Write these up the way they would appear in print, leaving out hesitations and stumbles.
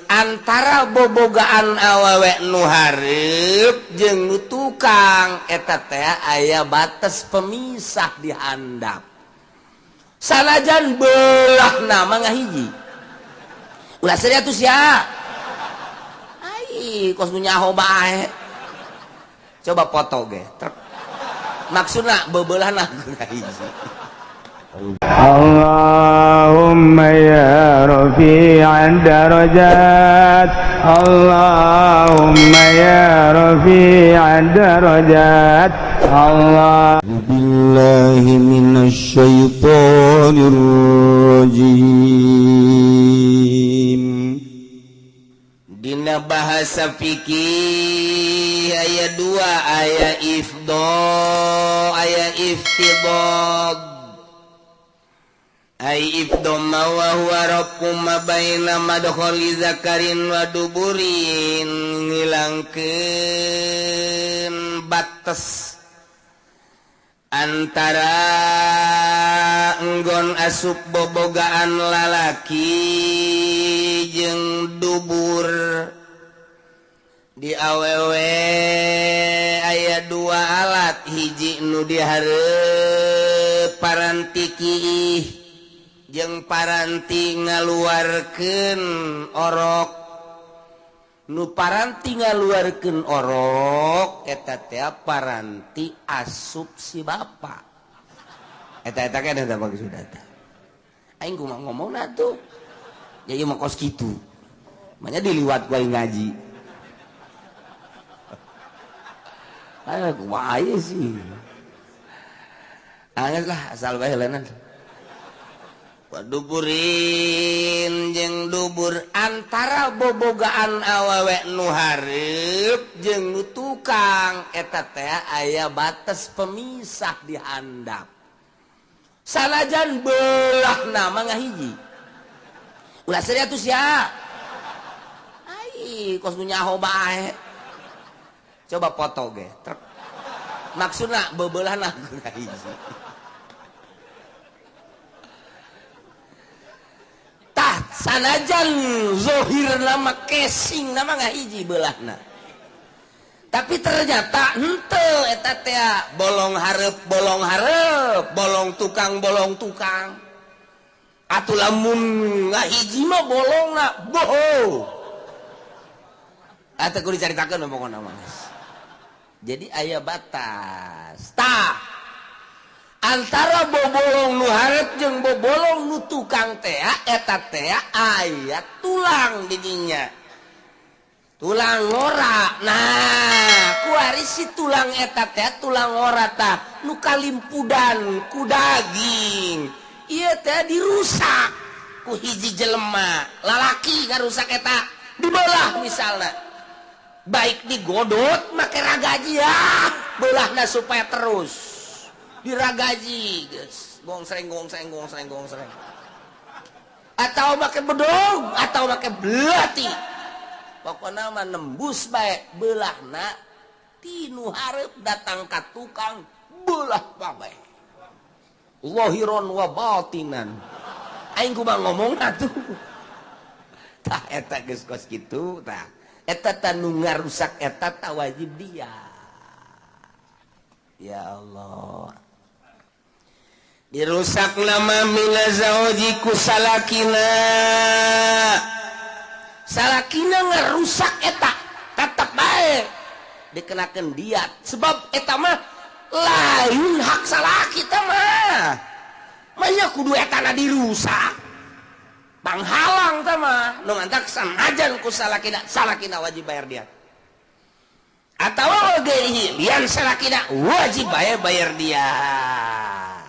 antara bobogaan awewek nu hareup jeung nu tukang eta teh aya batas pemisah di handap. Sanajan beulahna mah ngahiji. Ulah sedia tuh sia. Ai, kos nu nyaho bae. Coba foto ge. Maksudna bebeulahna ngahiji. Allahumma ya rafi'ad darajat, Allahumma ya rafi'ad darajat, Allah. Billahi minasy syaithanir rajim. Dina bahasa fikih aya 2, aya ifdha, aya iftidad. Ai ifdoma wa huwa rakum ma baina madkhali zakarin wa duburin, ngilangkeun batas antara enggon asup bobogaan lalaki jeung dubur. Di awewe aya 2 alat, hiji nu dihareup paranti kiih jeung paranti ngaluarkeun orok. Nu paranti ngaluarkeun orok eta teh paranti asup si bapa. Eta kan eta maksudna teh. Aing kumaha ngomongna tuh. Ya ieu mah kos kitu. Manya diliwat ku aing ngaji. Aya kumaha sih. Angel lah asal bae leunan. Duburin jeung dubur antara bobogaan awewek nu hareup jeung nu tukang eta teh aya batas pemisah di handap. Sanajan beulahna mah ngahiji. Ulah sedia tuh sia. Ai, kos nu nyaho bae. Coba foto ge. Maksudna bebeulahna ngahiji. Sanajan zohir nama casing nama ngahiji beulahna, tapi ternyata henteu eta teh bolong hareup bolong tukang atuh lamun ngahiji mah bolongna boho atuh kudu dicaritakeun pokona mah. Jadi aya batas tah antara bobolong nu hareup jeung bobolong nu tukang teh eta teh aya tulang didinya. Tulang ngora. Nah, kuari si tulang eta teh tulang ngora tah nu kalimpudan ku daging. Ieu teh dirusak ku hiji jelema. Lalaki ngarusak eta dibeulah misalna. Baik digodot make ragaji ya, beulahna supaya terus diragaji guys, gongsreng atau pakai bedong atau pakai belati, pokoknya mah nembus bae beulahna tinu hareup datang ka tukang beulah bae zahiran wa batinan. Aing kumaha ngomongna tuh tah eta geus kos kitu tah eta tah nu ngarusak eta tah wajib dia. Ya Allah, dirusak nama mina zawji ku salakina ngarusak eta tetep bae dikenakeun diat sebab eta mah lain hak salaki teh mah manya kudu etana dirusak panghalang teh mah nu ngantak sanajan ku salakina wajib bayar diat atawa oge lian salakina wajib bayar diat.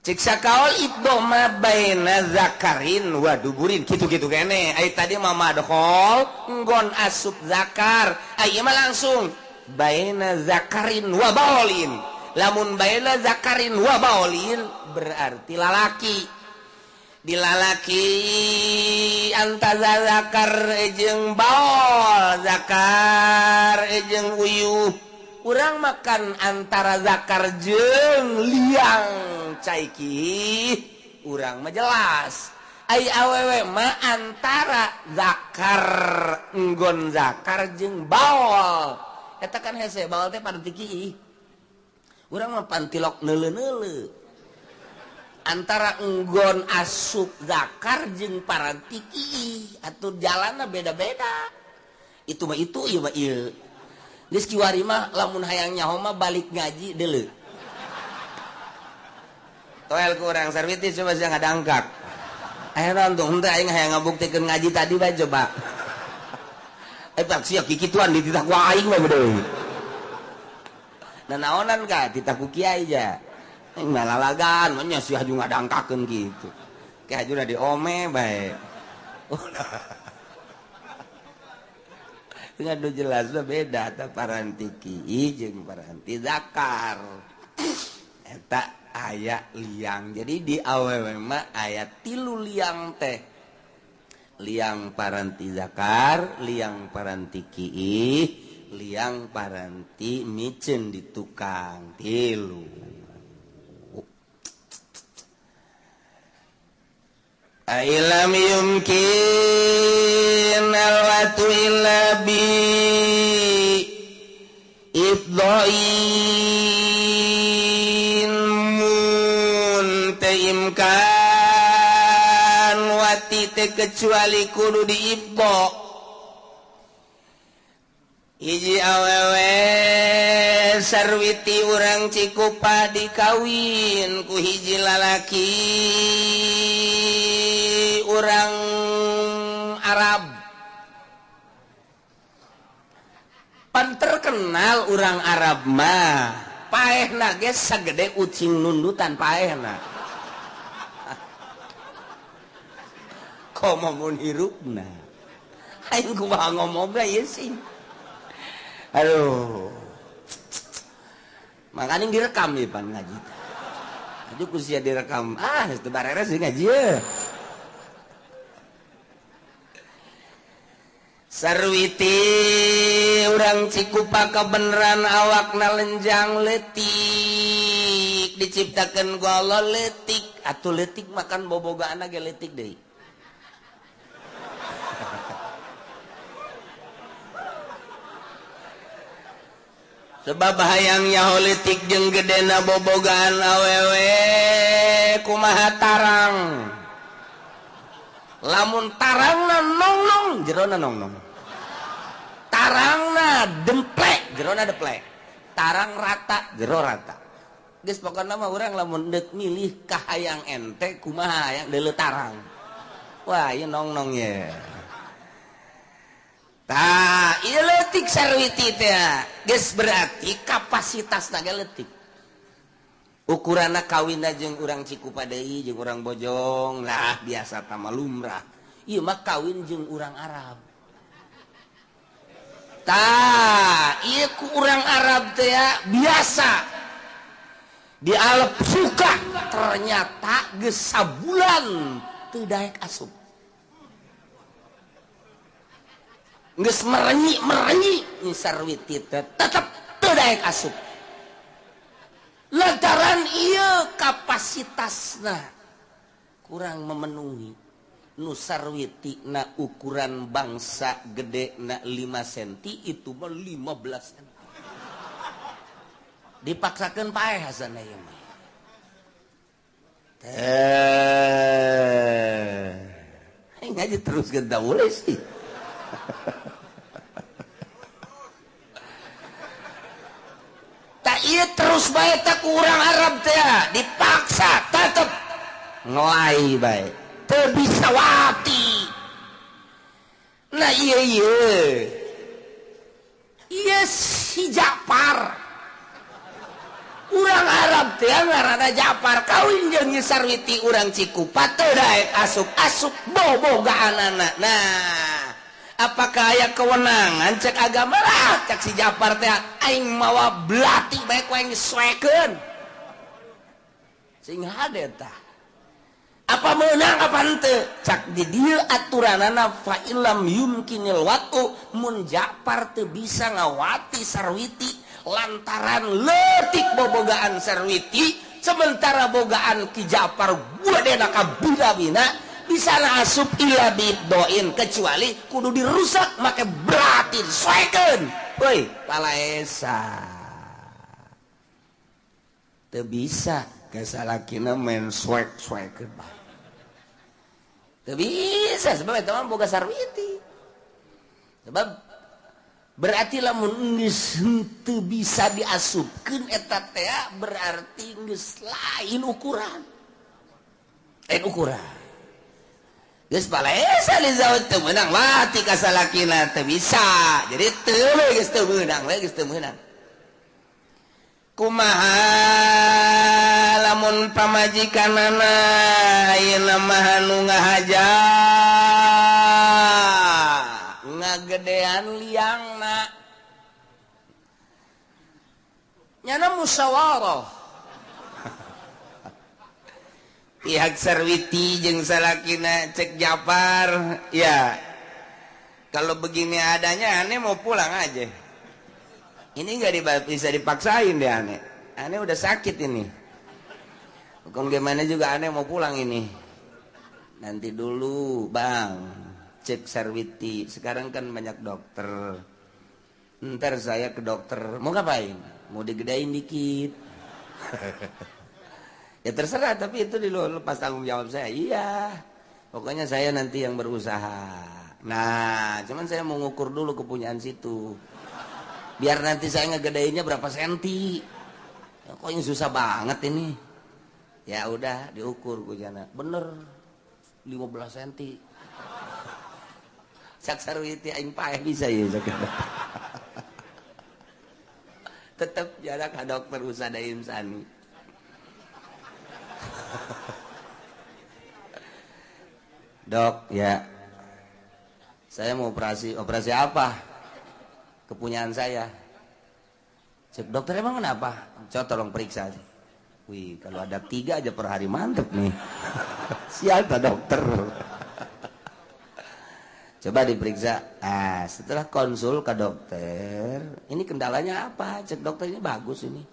Cik sakaol ibdoma baina zakarin wa duburin gitu-gitu kene. Ai tadi mah madkhol nggon asup zakar. Ai mah langsung baina zakarin wa baulin. Lamun baina zakarin wa baulin berarti lalaki. Di lalaki antara zakar jeung baul, zakar jeung uyuh. Urang makan antara zakar jeung liang caiki urang mah jelas ai awewe mah antara zakar enggon zakar jeung baol eta kan hese baol teh pada tiki urang mah pantilok neuleu-neuleu antara enggon asup zakar jeung parantiki atuh jalanna beda-beda itu mah itu ieu mah ieu geus kiwari mah lamun hayang nyaho mah balik ngaji deuleu toel ku urang sarwiti coba sia ngadangkak aya naon tuh henteu aing hayang ngabuktikeun ngaji tadi bae coba pak sia kikituan dititah ku aing mah deui nah naonan ka titah ku kiai ja aing mah lalagan mah nya sia haju ngadangkakeun kitu kayak hajuna diome bae ngadu jelas beda ta parantiki jeung paranti zakar eta aya liang jadi di awewe mah aya 3 liang teh liang paranti zakar liang paranti kiih liang paranti micen di tukang 3 ailam yumkin alwatu illa bi ibdoin muntaimkan wati te kecuali kudu diibdo hiji awewe sarwiti urang Cikupa dikawin ku hiji lalaki urang Arab pan terkenal urang Arab mah paehna ge sagede ucing nundutan paehna komo mun hirupna aing kumaha ngomongna ieu sih aduh makanya direkam ya pan ngaji aja kusia direkam itu bareres sih ngaji ya sarwiti urang Cikupa kebeneran awakna lenjang letik diciptakeun ku Allah letik atuh letik makan bobogaana ge letik deui sebab hayang nyaho letik jeung gedena bobogaan awewe kumaha tarang lamun tarangna nong-nong jerona nong-nong tarangna demplek jerona deplek tarang rata jero rata geus pokona mah urang lamun deuk milih ka hayang ente kumaha hayang deuleu tarang wah ieu nong-nong ye tah ieu leutik sarwiti teh geus berarti kapasitasna ge leutik ukuranna kawinna jeung urang Cikupa deui jeung urang Bojong lah biasa tama lumrah ieu mah kawin jeung urang Arab tah ieu ku urang Arab teh biasa di alep suka ternyata geus sabulan teu daek asup geus merenyi ni sarwiti teh tetep teu daek asup lantaran ieu kapasitasna kurang memenuhi nu sarwiti na ukuran bangsa gede na 5 cm itu mah 15 cm dipaksakeun paeh hasanna ieu mah ngaji terus genta mulai sih tak iya terus baik tak kurang Arab teh dipaksa tetep ngelai baik teu bisa wati nah iya si Japar urang Arab teh ngaranna Japar kawin jeung sarwiti urang Cikupa teu daek asup bobogaanana nah apakah aya kewenangan cek agama lah cek si Japar teh aing mawa belati bae ku aing suekeun sing hade tah apa meunang apa henteu cak di dieu aturanana fa illam yumkinil watu mun Japar teu bisa ngawati sarwiti lantaran leutik bobogaan sarwiti sementara bogaan ki Japar gudena ka bina-bina bisa asup ila biddoin kecuali kudu dirusak make berarti soekeun woi pala esa teu bisa kasalakina main soekeun teu bisa sebab eta mah boga sarwiti sebab berarti lamun geus teu bisa diasupkeun eta teh berarti geus lain ukuran. Lain ukuran. Geus balaesa li zawat teu meunang mati ka salakina teu bisa. Jadi teu we geus teu meunang, geus teu meunang. Kumaha lamun pamajikanana ayeuna mah nu ngahaja ngagedean liangna nyana musyawarah pihak sarwiti jeung salakina cek Japar ya kalau begini adanya aneh mau pulang aja ini nggak bisa dipaksain deh aneh udah sakit ini bukan gimana juga aneh mau pulang ini nanti dulu bang cek sarwiti sekarang kan banyak dokter ntar saya ke dokter mau ngapain mau digedain dikit ya terserah tapi itu di luar lepas tanggung jawab saya iya pokoknya saya nanti yang berusaha nah cuman saya mau ngukur dulu kepunyaan situ biar nanti saya ngegedainnya berapa senti kok ini susah banget ini ya udah diukur kujana bener 15 senti sak sarwiti aing paeh bisa ya tetap jarak ka dokter usada insani dok ya saya mau operasi apa kepunyaan saya cek dokter emang kenapa coba tolong periksa wih kalau ada 3 aja per hari mantep nih siapa dokter coba diperiksa. Nah, setelah konsul ke dokter, ini kendalanya apa? Cek dokter ini bagus ini.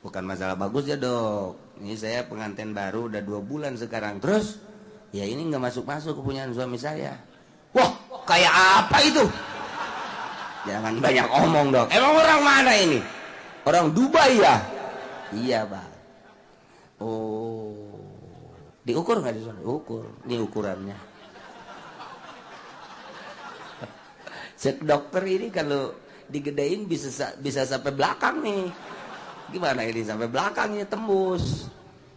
Bukan masalah bagus ya dok. Ini saya pengantin baru udah 2 bulan sekarang. Terus, ya ini nggak masuk-masuk kepunyaan suami saya. Wah, kayak apa itu? Jangan banyak omong dok. Emang orang mana ini? Orang Dubai ya? Iya bang. Oh, diukur nggak di sana? Diukur. Ini ukurannya. Cek dokter ini kalau digedein bisa sampai belakang nih. Gimana ini sampai belakangnya tembus.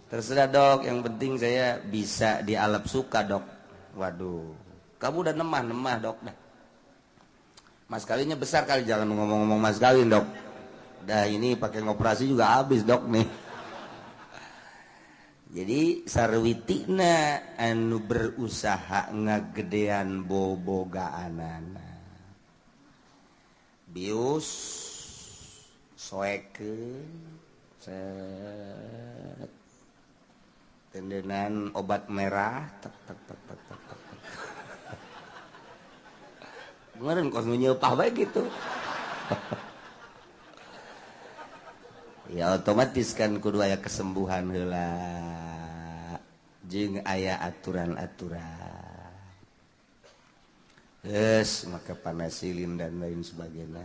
Terserah dok, yang penting saya bisa dialap suka dok. Waduh, kamu udah nemah dok dah. Mas kawinnya besar kali, jangan ngomong-ngomong mas kawin dok. Dah ini pakai ngoperasi juga habis dok nih. Jadi sarwitina anu berusaha ngagedean bobogaanana. Bius soekeun set tendenan obat merah tek kemarin kos nyepah bae gitu ya otomatis kan kudu aya kesembuhan heula jeung aya aturan-aturan yes, maka panasilin dan lain sebagainya.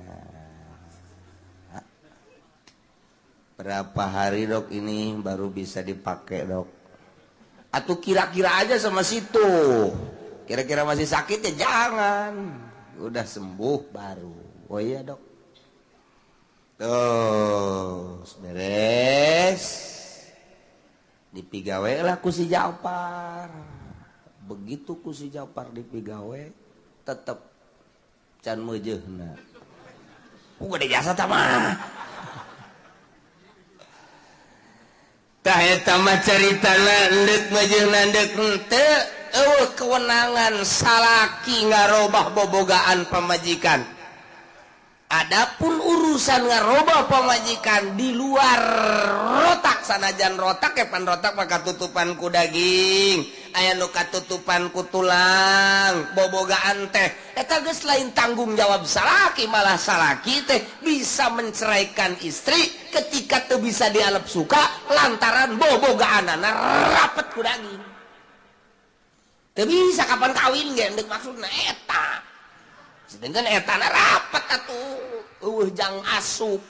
Berapa hari dok ini baru bisa dipakai dok? Atau kira-kira aja sama situ. Kira-kira masih sakit ya jangan. Udah sembuh baru. Oh iya dok. Terus beres. Dipigawe lah ku si Japar. Begitu ku si Japar dipigawe. Tetep can meujeuhna. Gede jasa tamah. Tah eta mah caritana endek meujeuhna endek teu eueuh kewenangan salaki ngarobah bobogaan pamajikan. Adapun urusan ngarobah pamajikan di luar rotak sanajan rotak kepan rotak maka tutupan ku daging aya nu katutupan ku tulang bobogaan teh eta geus lain tanggung jawab salaki malah salaki teh bisa menceraikan istri ketika teu bisa dialep suka lantaran bobogaanana rapet ku daging teu bisa kapan kawin ge endek maksudna eta. Sedangkan eta na rapat atuh jang asup.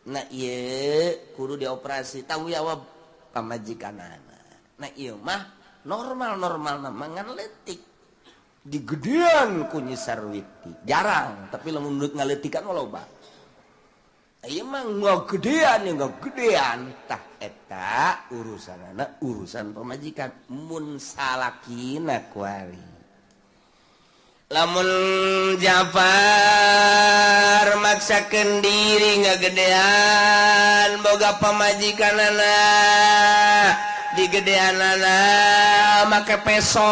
Nah ieu kudu dioperasi tanggung jawab pamajikanana. Nah ieu mah normal-normal mangan leutik digedean ku Nyi Sarwiti jarang tapi lamun ngaletikan loba. Ieu mah ngagedean ya ngagedean tah eta urusanana urusan pamajikan mun salakina kuari. Lamun Jafar maksakeun diri ngagedean boga pamajikanana digedeanana make peso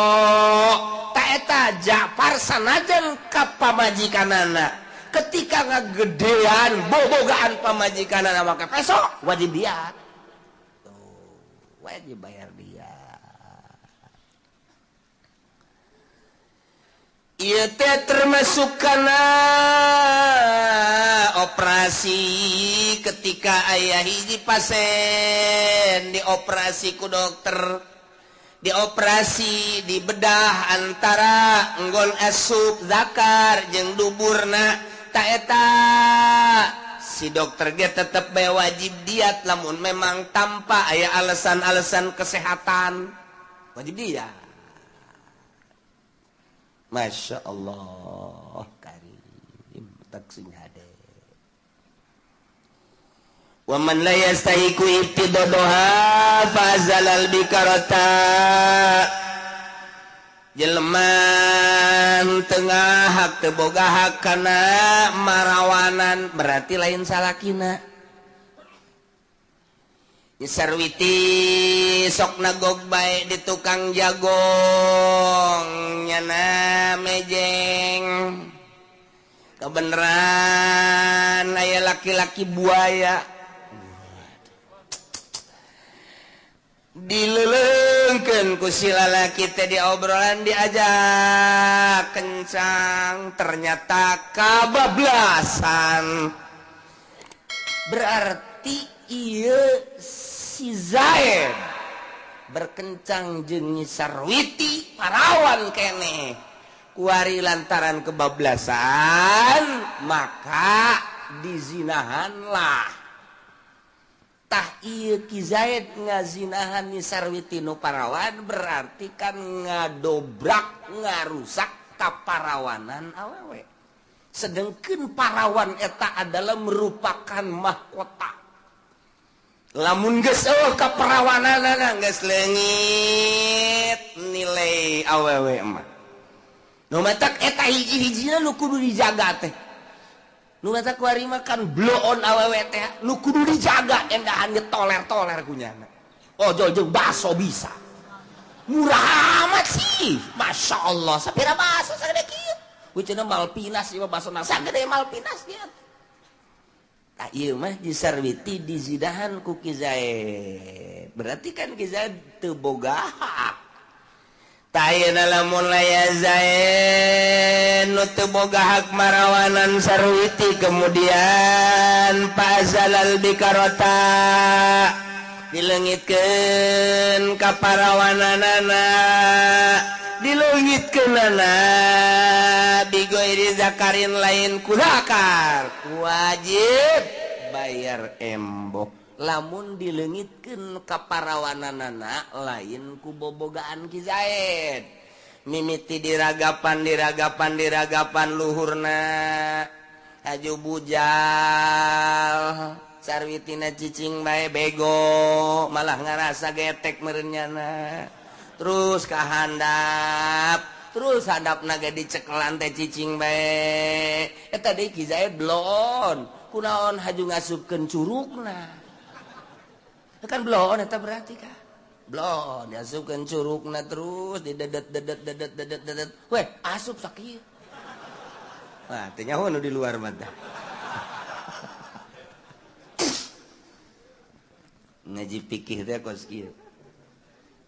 ta eta Jafar sanajan ka pamajikanana ketika ngagedean bobogaan pamajikanana make peso wajib diat wajib bayar dia. Ieu teh termasuk kana operasi ketika aya hiji pasien dioperasi ku dokter dioperasi dibedah antara enggon asup zakar jeung duburna ta eta si dokter ge tetep bae wajib diat lamun memang tanpa aya alasan-alasan kesehatan wajib diat. Masya Allah karim taksin hade wa man la yastahiqu ibtidadoha fazalal bikarata jelema tengah hak teu boga hak kana marawanan berarti lain salakina. Nyi Sarwiti sok nagog bae di tukang jagong nyana mejeng kebeneran aya laki-laki buaya dileulengkeun ku si lalaki teh di obrolan diajak kencang ternyata kabablasan berarti ieu si Zaid berkencang jeung Nyi Sarwiti parawan keneh kuari lantaran kebablasan maka dizinahanlah tah ieu Ki Zaid ngazinahan Nyi Sarwiti nu parawan berarti kan ngadobrak ngarusak kaparawanan awewe sedengkeun parawan eta adalah merupakan mahkota. Lamun geus ka perawananana geus leungit nilai awewe mah. Nu matak eta hiji-hijina nu kudu dijaga teh. Nu matak kuari mah kan bloon awewe teh nu kudu dijaga endahan ge toler-toler kunyana. Ojo jeung baso bisa. Murah amat sih. Masya Allah sapira baso sagede kieu. Wicena Malpinas ieu baso nang sagede Malpinas dia. Ieu mah Nyi Sarwiti dizidahan ku Ki Zaid. Berarti kan Ki Zaid teu boga hak. Ta ayeuna lamun aya Zaid nu teu boga hak marawanan Sarwiti kemudian fazalal bikarota dileungitkeun ka parawananana dileungitkeunana bigoiri zakarin lain kulakar wajib bayar embok lamun dileungitkeun ka parawananana lain ku bobogaan Ki Zaid mimiti diragapan luhurna aju bujal Sarwitina cicing bae bego malah ngarasa getek meureunnyana terus kahandap terus handapna ge dicekelan teh cicing bae eta deui Ki Zaid blon kunaon haju ngasupkeun curugna kan blon eta berarti ka blon diasupkeun curugna terus didedet weh asup sakieu wah teh nyaho nu di luar mah teh ngaji fikih teh kos kieu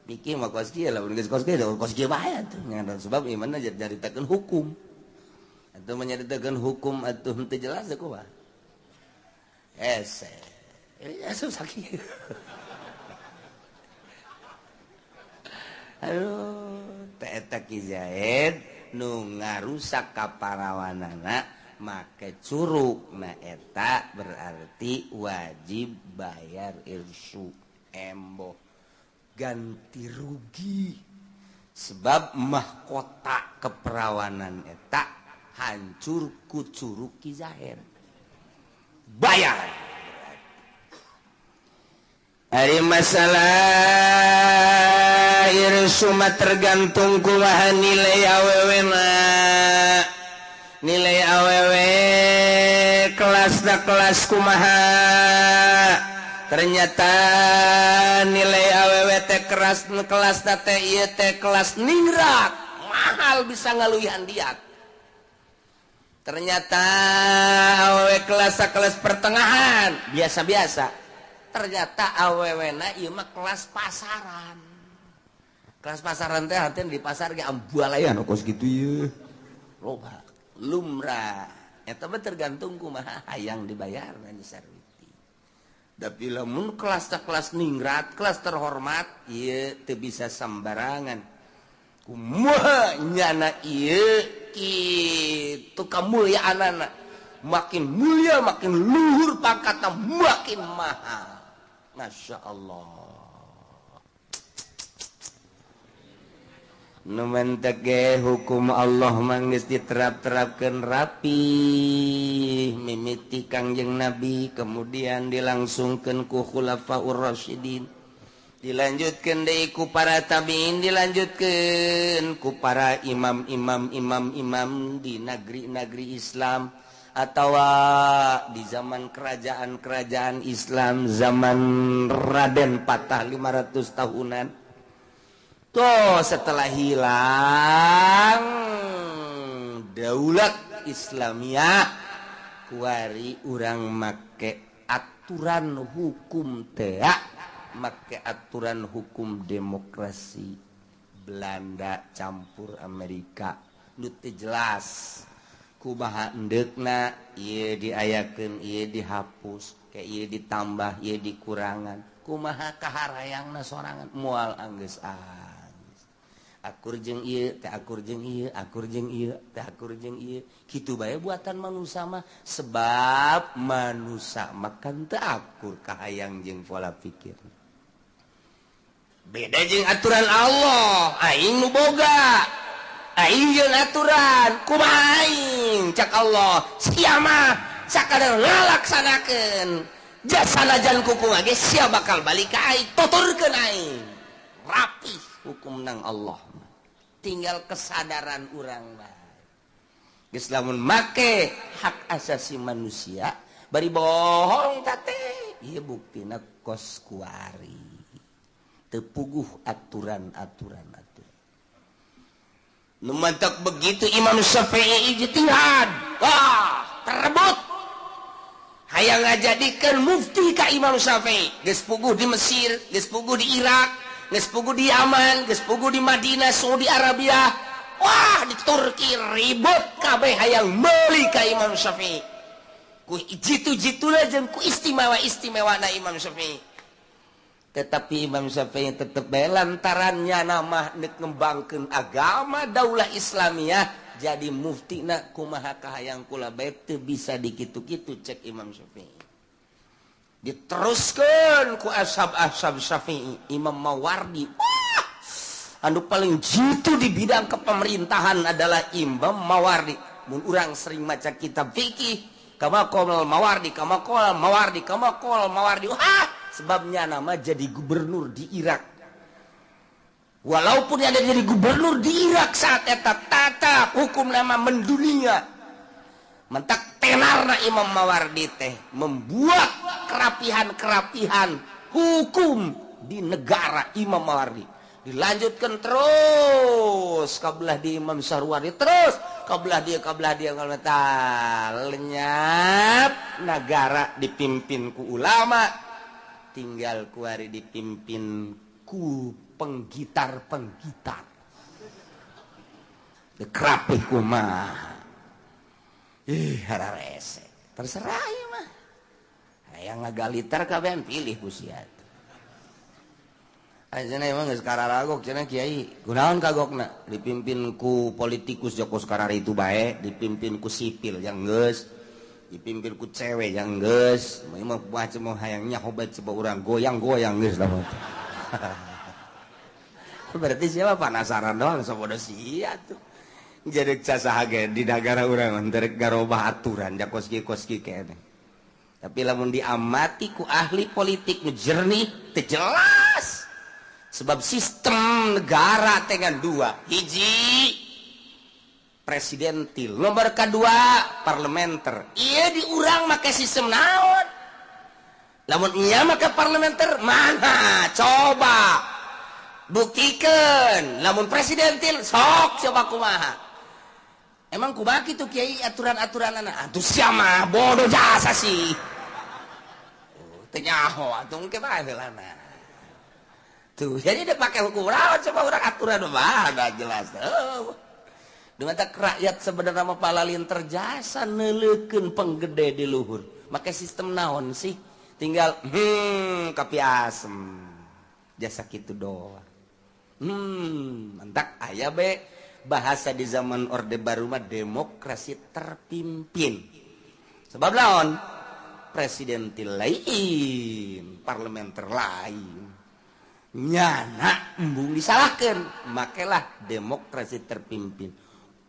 pikir mah kos kieu lamun geus kos kieu bae atuh ngan sebab imanna nyaritakeun hukum atuh menyaritakeun hukum atuh teu jelas teh kumaha ese asup sakieu aduh eta Ki Zaid nu ngarusak kaparawanana make curug. Nah eta berarti wajib bayar irsu emboh ganti rugi sebab mahkota keperawanan eta hancur ku curug Ki Zaid bayar. Hari masalah irsu mah tergantung kumaha nilai awewena. Nilai awewe kelas kumaha. Ternyata nilai awewe teh kelas teh ieu teh kelas ningrat, mahal bisa ngaluihan diat. Ternyata awewe kelas pertengahan, biasa-biasa. Ternyata awewena ieu mah kelas pasaran. Kelas pasaran teh artinya di pasar ge ambualayan kos kitu ieu. Loba, lumrah. Eta mah tergantung kumaha hayang dibayarna di sarwiti. Tapi lamun kelas ningrat, kelas terhormat, ieu teu bisa sembarangan. Kumaha nyana ieu kitu kamulyaanana. Makin mulia, makin luhur pangkatna, makin mahal. Masya Allah. Nu mentege hukum Allah manggeus diterap-terapkeun rapi mimiti Kangjeng Nabi, kemudian dilangsungkeun ku khulafaur rasyidin, dilanjutkeun deui ku para tabi'in, dilanjutkeun ku para imam di negeri-negeri Islam atau di zaman kerajaan-kerajaan Islam zaman Raden Patah 500 tahunan. Tuh setelah hilang daulat Islamiyah kuari urang make aturan hukum teh, make aturan hukum demokrasi Belanda campur Amerika nu teu jelas. Kumaha endekna ieu diayakeun, ieu dihapus, ke ieu ditambah, ieu dikurangan. Kumaha kaharayangna sorangan moal anggeus akur jeung ieu teh akur jeung ieu, akur jeung ieu teh akur jeung ieu. Kitu bae buatan manusia mah sebab manusia makan teu akur kahayang jeung pola pikir. Beda jeung aturan Allah, aing nu boga. Aing jeung aturan kumaha aing cak Allah sia mah sakadar ngalaksanakeun jasanajan kuku ge sia bakal balik ka aing tuturkeun aing rapi hukum nang Allah tinggal kesadaran urang bae geus lamun make hak asasi manusia bari bohong tate ieu buktina kos kuari teu puguh aturan-aturan. Numantak begitu Imam Syafi'i ijtihad. Wah, terebut. Hayang ngajadikeun mufti ka Imam Syafi'i. Geus puguh di Mesir, geus puguh di Irak, geus puguh di Yaman, geus puguh di Madinah, Saudi Arabia. Wah, di Turki ribut kabeh hayang meuli ka Imam Syafi'i. Ku jitu-jituna jeung ku istimewa-istimewana Imam Syafi'i. Tetapi Imam Syafi'i tetap bae lantarannya nama nek ngembangkeun agama daulah Islamiyah jadi muftina kumaha kahayang kula bae teu bisa dikitu-kitu cek Imam Syafi'i. Diteruskeun ku ashab-ashab Syafi'i, Imam Mawardi. Wah, anu paling jitu di bidang kepemerintahan adalah Imam Mawardi. Mun urang sering maca kitab fikih, kama qol Mawardi, kama qol Mawardi, kama qol Mawardi. Wah, sebabnya nama jadi gubernur di Irak. Walaupun ada jadi gubernur di Irak saat eta tata hukum nama mendunia. Mentak tenarna Imam Mawardi teh membuat kerapihan-kerapihan hukum di negara Imam Mawardi. Dilanjutkan terus kabelah di Imam Sarwari, terus kabelah dia kalau lenyap negara dipimpin ku ulama. Tinggal kuari dipimpin ku penggitar-penggitar. Dekrapih kumaha. Hararese. Terserah ya mah. Hayang ngagalitar kabehan pilih ku sia. Ayeuna emang geus kararagok cenah kiai. Kunaon kagokna? Dipimpin ku politikus Joko Sekarari itu bae, dipimpin ku sipil yang geus, dipimpin ku cewek yang geus. Mah macam hayang nyahobat coba urang goyang-goyang geus lah. Berarti siapa penasaran doang sabodo sia tuh. Jadi casaha ge di negara urang teu garobah aturan da koski-koski keneh. Tapi lamun diamati ku ahli politik nu jernih teu jelas. Sebab sistem negara dengan dua, hiji presidentil, nomor kedua parlementer. Iya diurang make sistem naon? Lamun iya make parlementer mana? Coba buktikan. Lamun presidentil sok coba kumaha? Emang kumaha kitu kiai aturan-aturan anak? Atuh sia mah bodoh jasa sih. Teu nyaho atuh engke bae heulana. Tuh, jadi dia pakai hukum rawat coba orang aturan mah ada jelas. Dumatak rakyat sebenarnya mah palalin terjasa neuleukeun penggede di luhur. Make sistem naon sih? Tinggal kapiasem. Jasa kitu doang. Mantak aya be bahasa di zaman Orde Baru mah demokrasi terpimpin. Sebab naon? Presidentil lain, parlementer lain. Nyana embung disalahkan, makelah demokrasi terpimpin.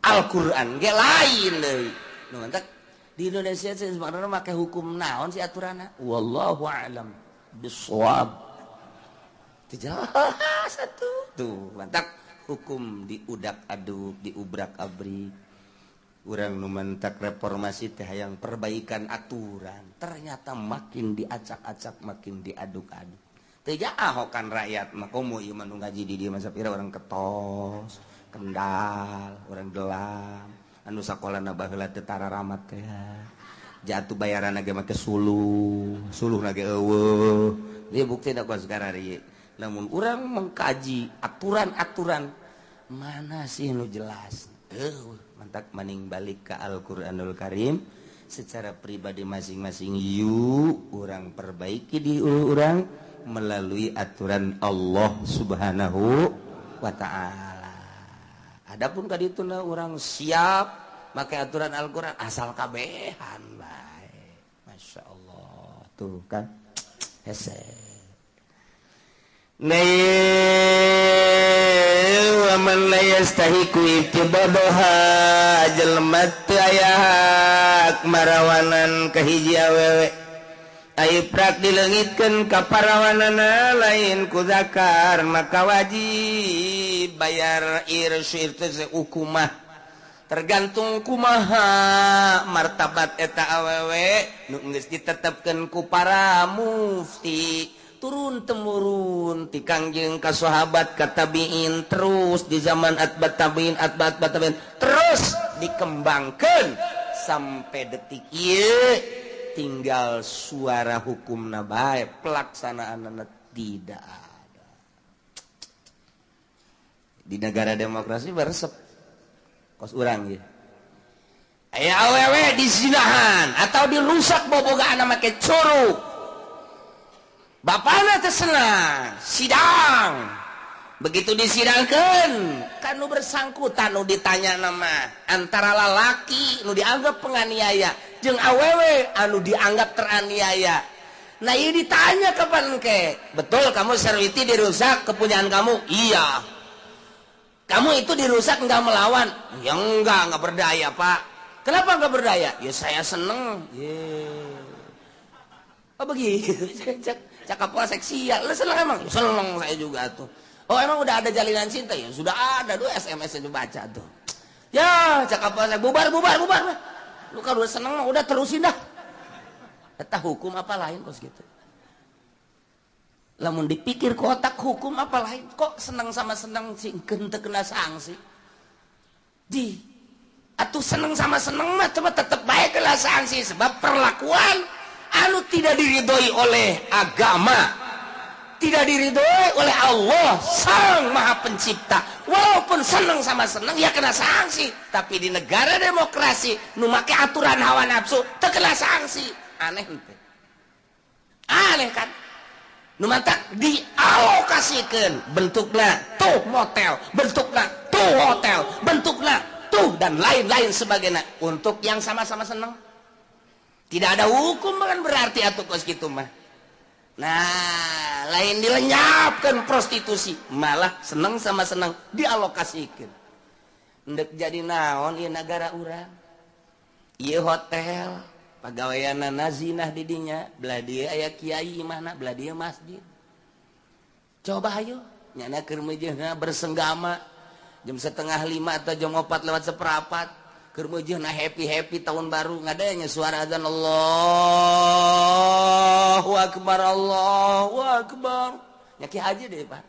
Al-Quran ge lain deui. Nu mantak di Indonesia sebenarnya make hukum naon si aturanna? Wallahu a'lam bishawab. Jelas atuh. Tuh, mantak hukum diudak-aduk, diubrak-abrik. Urang nu mantak reformasi teh hayang perbaikan aturan, ternyata makin diacak-acak, makin diaduk-aduk. Teu ahokan rakyat mah komo ieu mah nu ngaji di dieu mah sapira urang Ketos, Kendal, urang Gelam, anu sakolana baheula teu tararamat teh. Jatuh bayaran ge make suluh ge eueuh. Ieu buktina ku Sekarari. Namun urang mengkaji aturan-aturan mana sih nu jelas? Mantak maning balik ka Al-Qur'anul Karim secara pribadi masing-masing yuk urang perbaiki di urang melalui aturan Allah Subhanahu wa Ta'ala. Adapun kadituna orang siap pakai aturan Al-Quran asal kabehan bae. Masya Allah tuh kan hese wa man la yastahiqu ittibadoha jelmat ayak marawanan kahiji awewe Aiprak dilengitkeun ka parawanana lain ku zakar maka wajib bayar irsyid teh hukumah tergantung kumaha martabat eta awewe nu geus ditetepkeun ku para mufti turun temurun ti Kangjeng ka sahabat ka tabiin terus di zaman atbat tabiin atbat tabiin terus dikembangkeun sampai detik ieu tinggal suara hukum nabae pelaksanaan tidak ada. Di negara demokrasi beresep kos urang ya. Aya awewe disinahan atau dirusak bobogaan make curug. Bapana teh senang sidang. Begitu disidangkeun kan nu bersangkutan nu ditanya nama antara lalaki nu dianggap penganiaya jeung awewe anu dianggap teraniaya. Nah ieu ditanya kapan ke? Betul kamu serwiti dirusak kepunyaan kamu? Iya. Kamu itu dirusak enggak melawan? Ya enggak berdaya Pak. Kenapa enggak berdaya? Ya saya seneng. Oh begitu. Cakap wah seksial. Lu seneng emang? Seneng saya juga tuh. Oh emang udah ada jalinan cinta ya? Sudah ada, dulu SMS aja baca tuh. Ya cakap saya bubar. Lu kalau udah seneng mah udah terusin dah. Eta hukum apa lain kok gitu. Lamun dipikir ke otak hukum apa lain? Kok seneng sama seneng sih teu kena sanksi? Atuh seneng sama seneng mah coba tetep baik kena sanksi sebab perlakuan anu tidak diridhoi oleh agama. Tidak diridhoi oleh Allah Sang Maha Pencipta. Walaupun senang sama senang ya kena sanksi. Tapi di negara demokrasi nu make aturan hawa nafsu teu kena sanksi. Aneh ente. Aneh kan? nu matak dialokasikeun bentukna tuh motel, bentukna tuh hotel, bentukna tuh dan lain-lain sebagainya untuk yang sama-sama senang. Tidak ada hukum kan berarti atuh kos kitu mah. Nah, lain dilenyapkan prostitusi, malah senang sama senang dialokasikeun. Ndek jadi naon ieu negara urang. Ieu hotel, pagaweanana zinah di dinya, belah dieu aya kiai imahna, belah dieu masjid. Coba ayo nyana keur meujeuhna bersenggama jam 4:30 atau jam 4:04 keur meujeuhna happy tahun baru ngadanya suara azan Allahu akbar Allahu akbar. Nya ki haji deui Pak.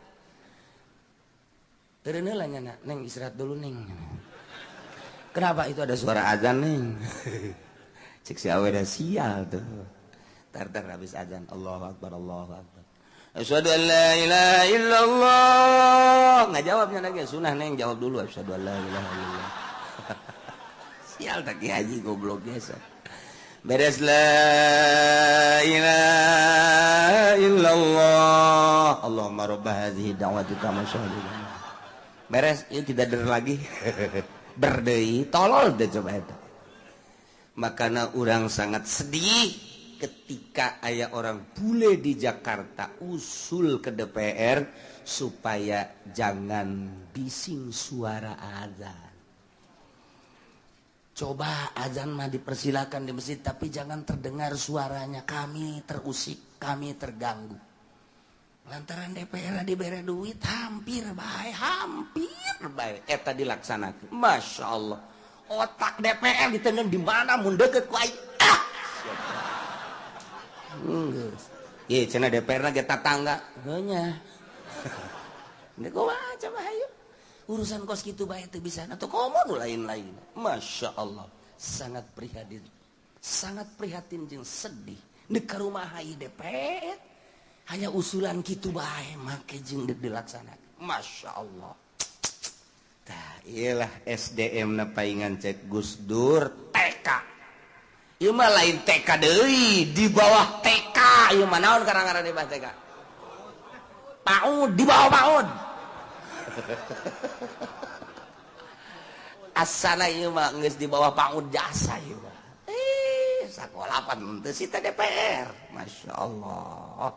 Teureun heula nyana, Neng istirahat dulu Neng. Kenapa itu ada suara azan Neng? Cek si awe dah sial tuh. Tar habis azan Allahu akbar Allahu akbar. Asyhadu an la ilaha illallah. Nggak jawabnya lagi sunah Neng, jawab dulu asyhadu an la ilaha illallah. Sial tak haji goblok biasa. Beres la ilaha illallah. Allahumma rabb hadhihi da'wati tamma syahidina. Beres, ini tidak der lagi. Berdeui tolol deh coba eta. Makana urang sangat sedih ketika aya orang bule di Jakarta usul ke DPR supaya jangan bising suara azan. Coba azan mah dipersilakan di masjid tapi jangan terdengar suaranya, kami terusik, kami terganggu. Lantaran DPR dibere duit hampir bae eta dilaksanakeun. Masya Allah. Otak DPR ditengen di mana mun deukeut ku aing. Ieu cenah DPR na ge tatangga. Heunya. Nek kumaha coba hayu. Urusan kos kitu bae teu bisa atuh komo nu lain-lain. Masya Allah, sangat prihatin jeung sedih. Deuk ka rumaha ieu DPR hanya usulan kitu bae make jeung deuk dilaksanakeun. Masya Allah. Tah iyalah SDM na paingan cek Gus Dur TK. Ieu mah lain TK deui, di bawah TK. Ieu mah naon karang-karang di bawah TK? PAUD, di bawah PAUD. Asana ieu mah geus di bawah PAUD jasa ieu mah. Sakola pan teu sita DPR. Masya Allah.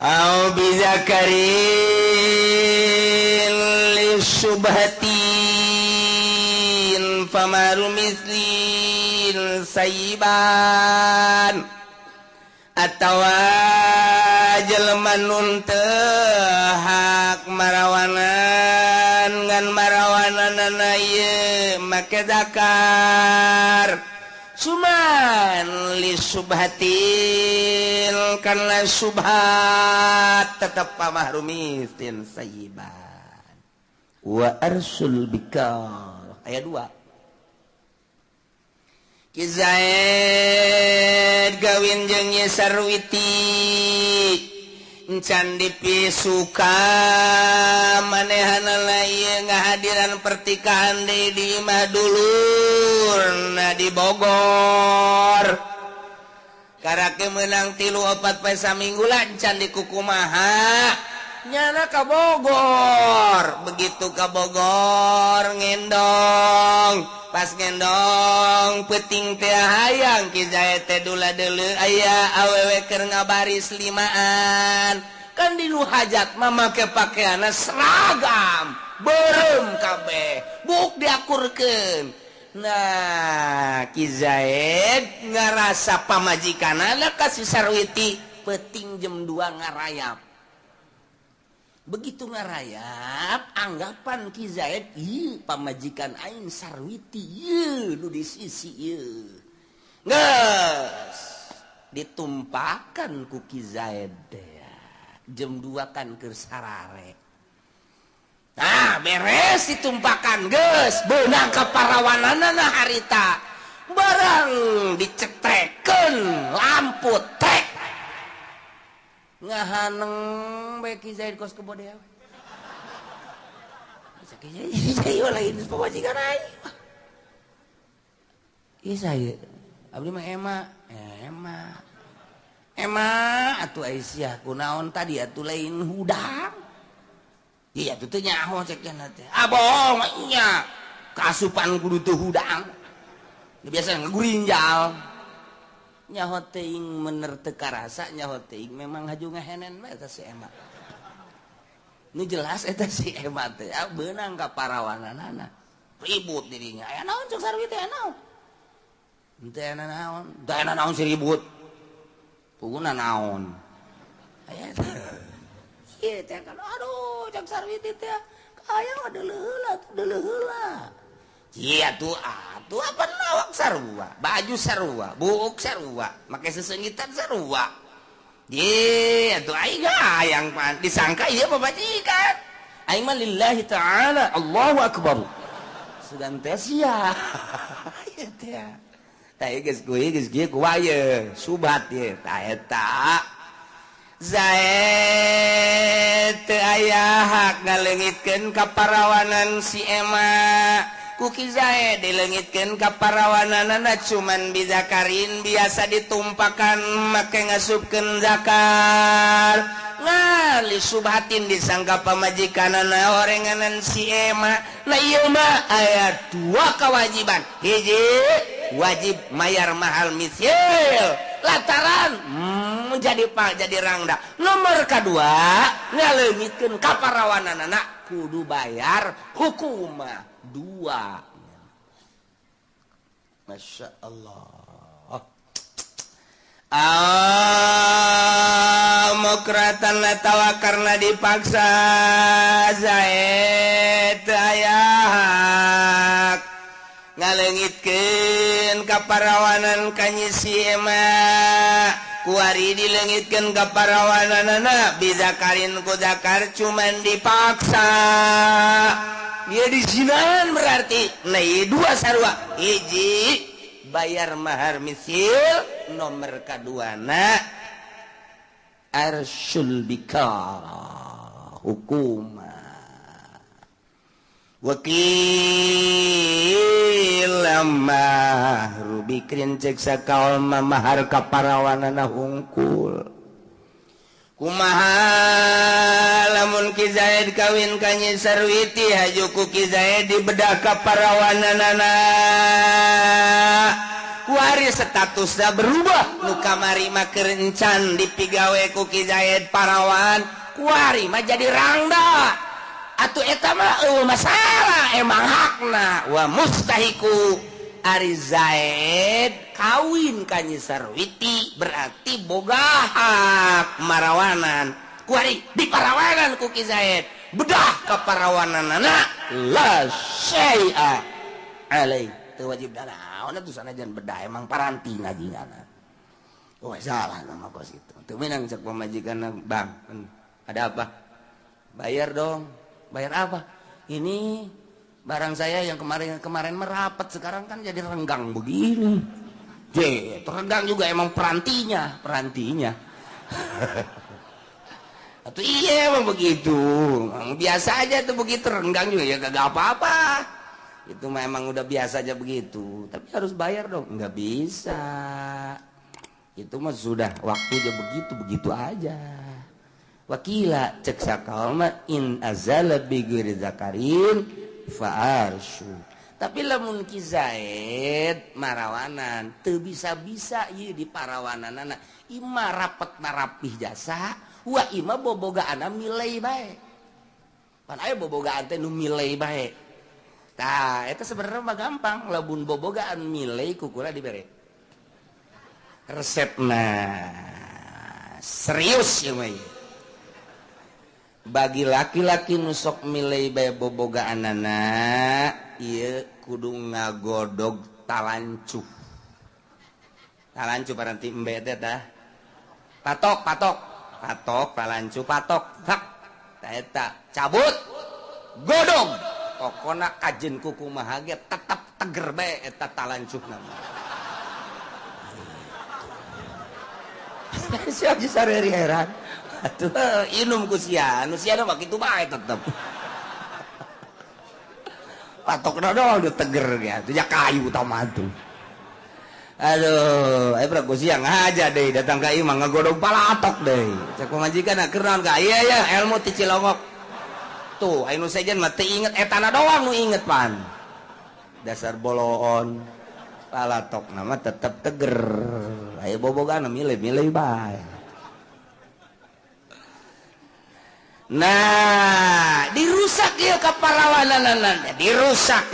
Au bizakarin li subhatin famaru mislin sayyiban atawa jelema nun teu hak marawanan ngan marawananna ieu make zakar cuman li subhatin kana subhat tetep pamahrumistin sayyiban wa arsul bikal ayat 2 Ki Zaid gawin jeung Nyi Sarwiti encan dipisuka manehana ieu ngahadiran pertikahan di imah dulurna di Bogor karake meunang 3-4 poe saminggu lah encan di kukumaha nyana ka Bogor begitu ka Bogor ngendong pas ngendong peuting teh hayang Ki Zaid teh dula-deuleu aya awewe keur ngabaris limaan kan di nu hajat mah make pakaianna seragam beureum kabeh buk diakurkeun. Nah Ki Zaid ngarasa pamajikanana ka si Sarwiti peuting jam 2 ngarayap. Begitu ngarayap anggapan Ki Zaid ieu pamajikan aing Sarwiti ieu nu di sisi ieu geus ditumpakan ku Ki Zaid jam 2 kan keur sarare. Nah beres ditumpakan geus beunang ka parawananna harita barang dicetrekeun lampu tek ngahaneng bae Ki Zaid kos kebodea. Ki Zaid lain pamajikan aing. Ieu saya abdi mah ema. emang atuh Aisyah kunaon tadi atuh lain hudang. Iya tuh nyaho cek teh. Ah bohong nya. Kasupan kudu teu hudang. Biasa ngagurinjal. Nyaho teuing mener teu karasa nyaho teuing memang haju ngahenen mah eta si Emma. Nu jelas eta si Emma teh beunang ka parawananana. Ribut dirinya. Aya naon cek sarwi teh naon? Teu aya naon. Teu aya naon si ribut. Puguna naon. Aya ieu teh kan aduh cek sarwi teh aya deuleuh heula. Iya tuh apa lawak sarua, baju sarua, buuk sarua, make sesengitan sarua. Ye, atuh aing hayang pan disangka ieu pamajikan. Aing mah lillahi ta'ala, Allahu akbar. Sugan teh sia. Ieu teh. Tah geus kieu ku waye, subat ye, tah eta. Zaid teu aya hak ngaleungitkeun ka parawanan si Emma. Kuki Zaid dilengitkeun ka parawananana cuman bizakarin biasa ditumpakan make ngasupkeun zakar. Ngali subhatin disangka pamajikanana orenganan si Emma. Nah ieu mah aya 2 kewajiban. Hiji wajib mayar mahal misil lantaran jadi rangda. Nomor kedua ngaleungitkeun ka parawananana kudu bayar hukumah 2. Masya Allah. Mukratan latawa karena dipaksa Zaid aya hak ngaleungitkeun ka parawanan ka nyi si Emma. Kuari dileungitkeun ka parawananana bizakarin ku zakar cuman dipaksa. Dia disinahan berarti nah 2 sarua. Hiji bayar mahar misil, nomor kaduana arsyul bikara hukumah. Wakil mahru bikrin cek sakaul mahar kaparawanana hungkul. Kumaha lamun Ki Zaid kawin ka Nyi Sarwiti haju ku Ki Zaid dibedah ka parawananana. Kuari statusna berubah nu kamari mah keur encan dipigawe ku Ki Zaid parawan. Kuari mah jadi rangda. Atuh eta mah masalah emang hakna wa mustahiku ari Zaid kawin ka Nyi Sarwiti berarti boga hak marawanan. Kuari di parawanan ku Ki Zaid bedah ka parawananana la syai'a alai teu wajib danaon atuh sanajan bedah emang paranti ngajinana. Oh salah nama kos itu. Teu minang cek pamajikanna, Bang. Ada apa? Bayar dong. Bayar apa? Ini barang saya yang kemarin merapat sekarang kan jadi renggang begini. Renggang juga emang perantinya. Atau iya emang begitu. Biasa aja tuh begitu renggang juga ya kagak apa-apa. Itu memang udah biasa aja begitu. Tapi harus bayar dong. Nggak bisa. Itu mah sudah waktunya begitu aja. Wakila cek sakalma in azala bi ghairi zakarin fa'arsyu. Tapi lamun Ki Zaid marawanan teu bisa-bisa ieu di parawananana ima rapet narapih jasa wa ima bobogaana milai bae. Pan aya bobogaan teh nu milai bae. Tah eta sebenarnya mah gampang lamun bobogaan milai kukula dibere. Resepna serius ya mah. Bagi laki-laki nusok milai bae bobogaanana ieu kudu ngagodog talancu paranti embe teh tah patok talancu patok hak tah eta cabut godog pokona kajen kuku mah ge tetep teger bae eta talancuna siap sareri heran atuh inum ku sia nu sia mah kitu bae tetep patok doang udah teger ya tuh ya kayu tamatu Aduh, bro siang aja deh datang ke imam ngagodog palatok deh. Cek majikan keran ka iya ya ilmu ti Cilongok. Tuh, anu sejen mah teu inget etana doang nu inget pan. Dasar boloon. Palatok nama tetep teger. Aya bobogan milih-milih bae. Nah, dirusak ya kaparawanan dirusak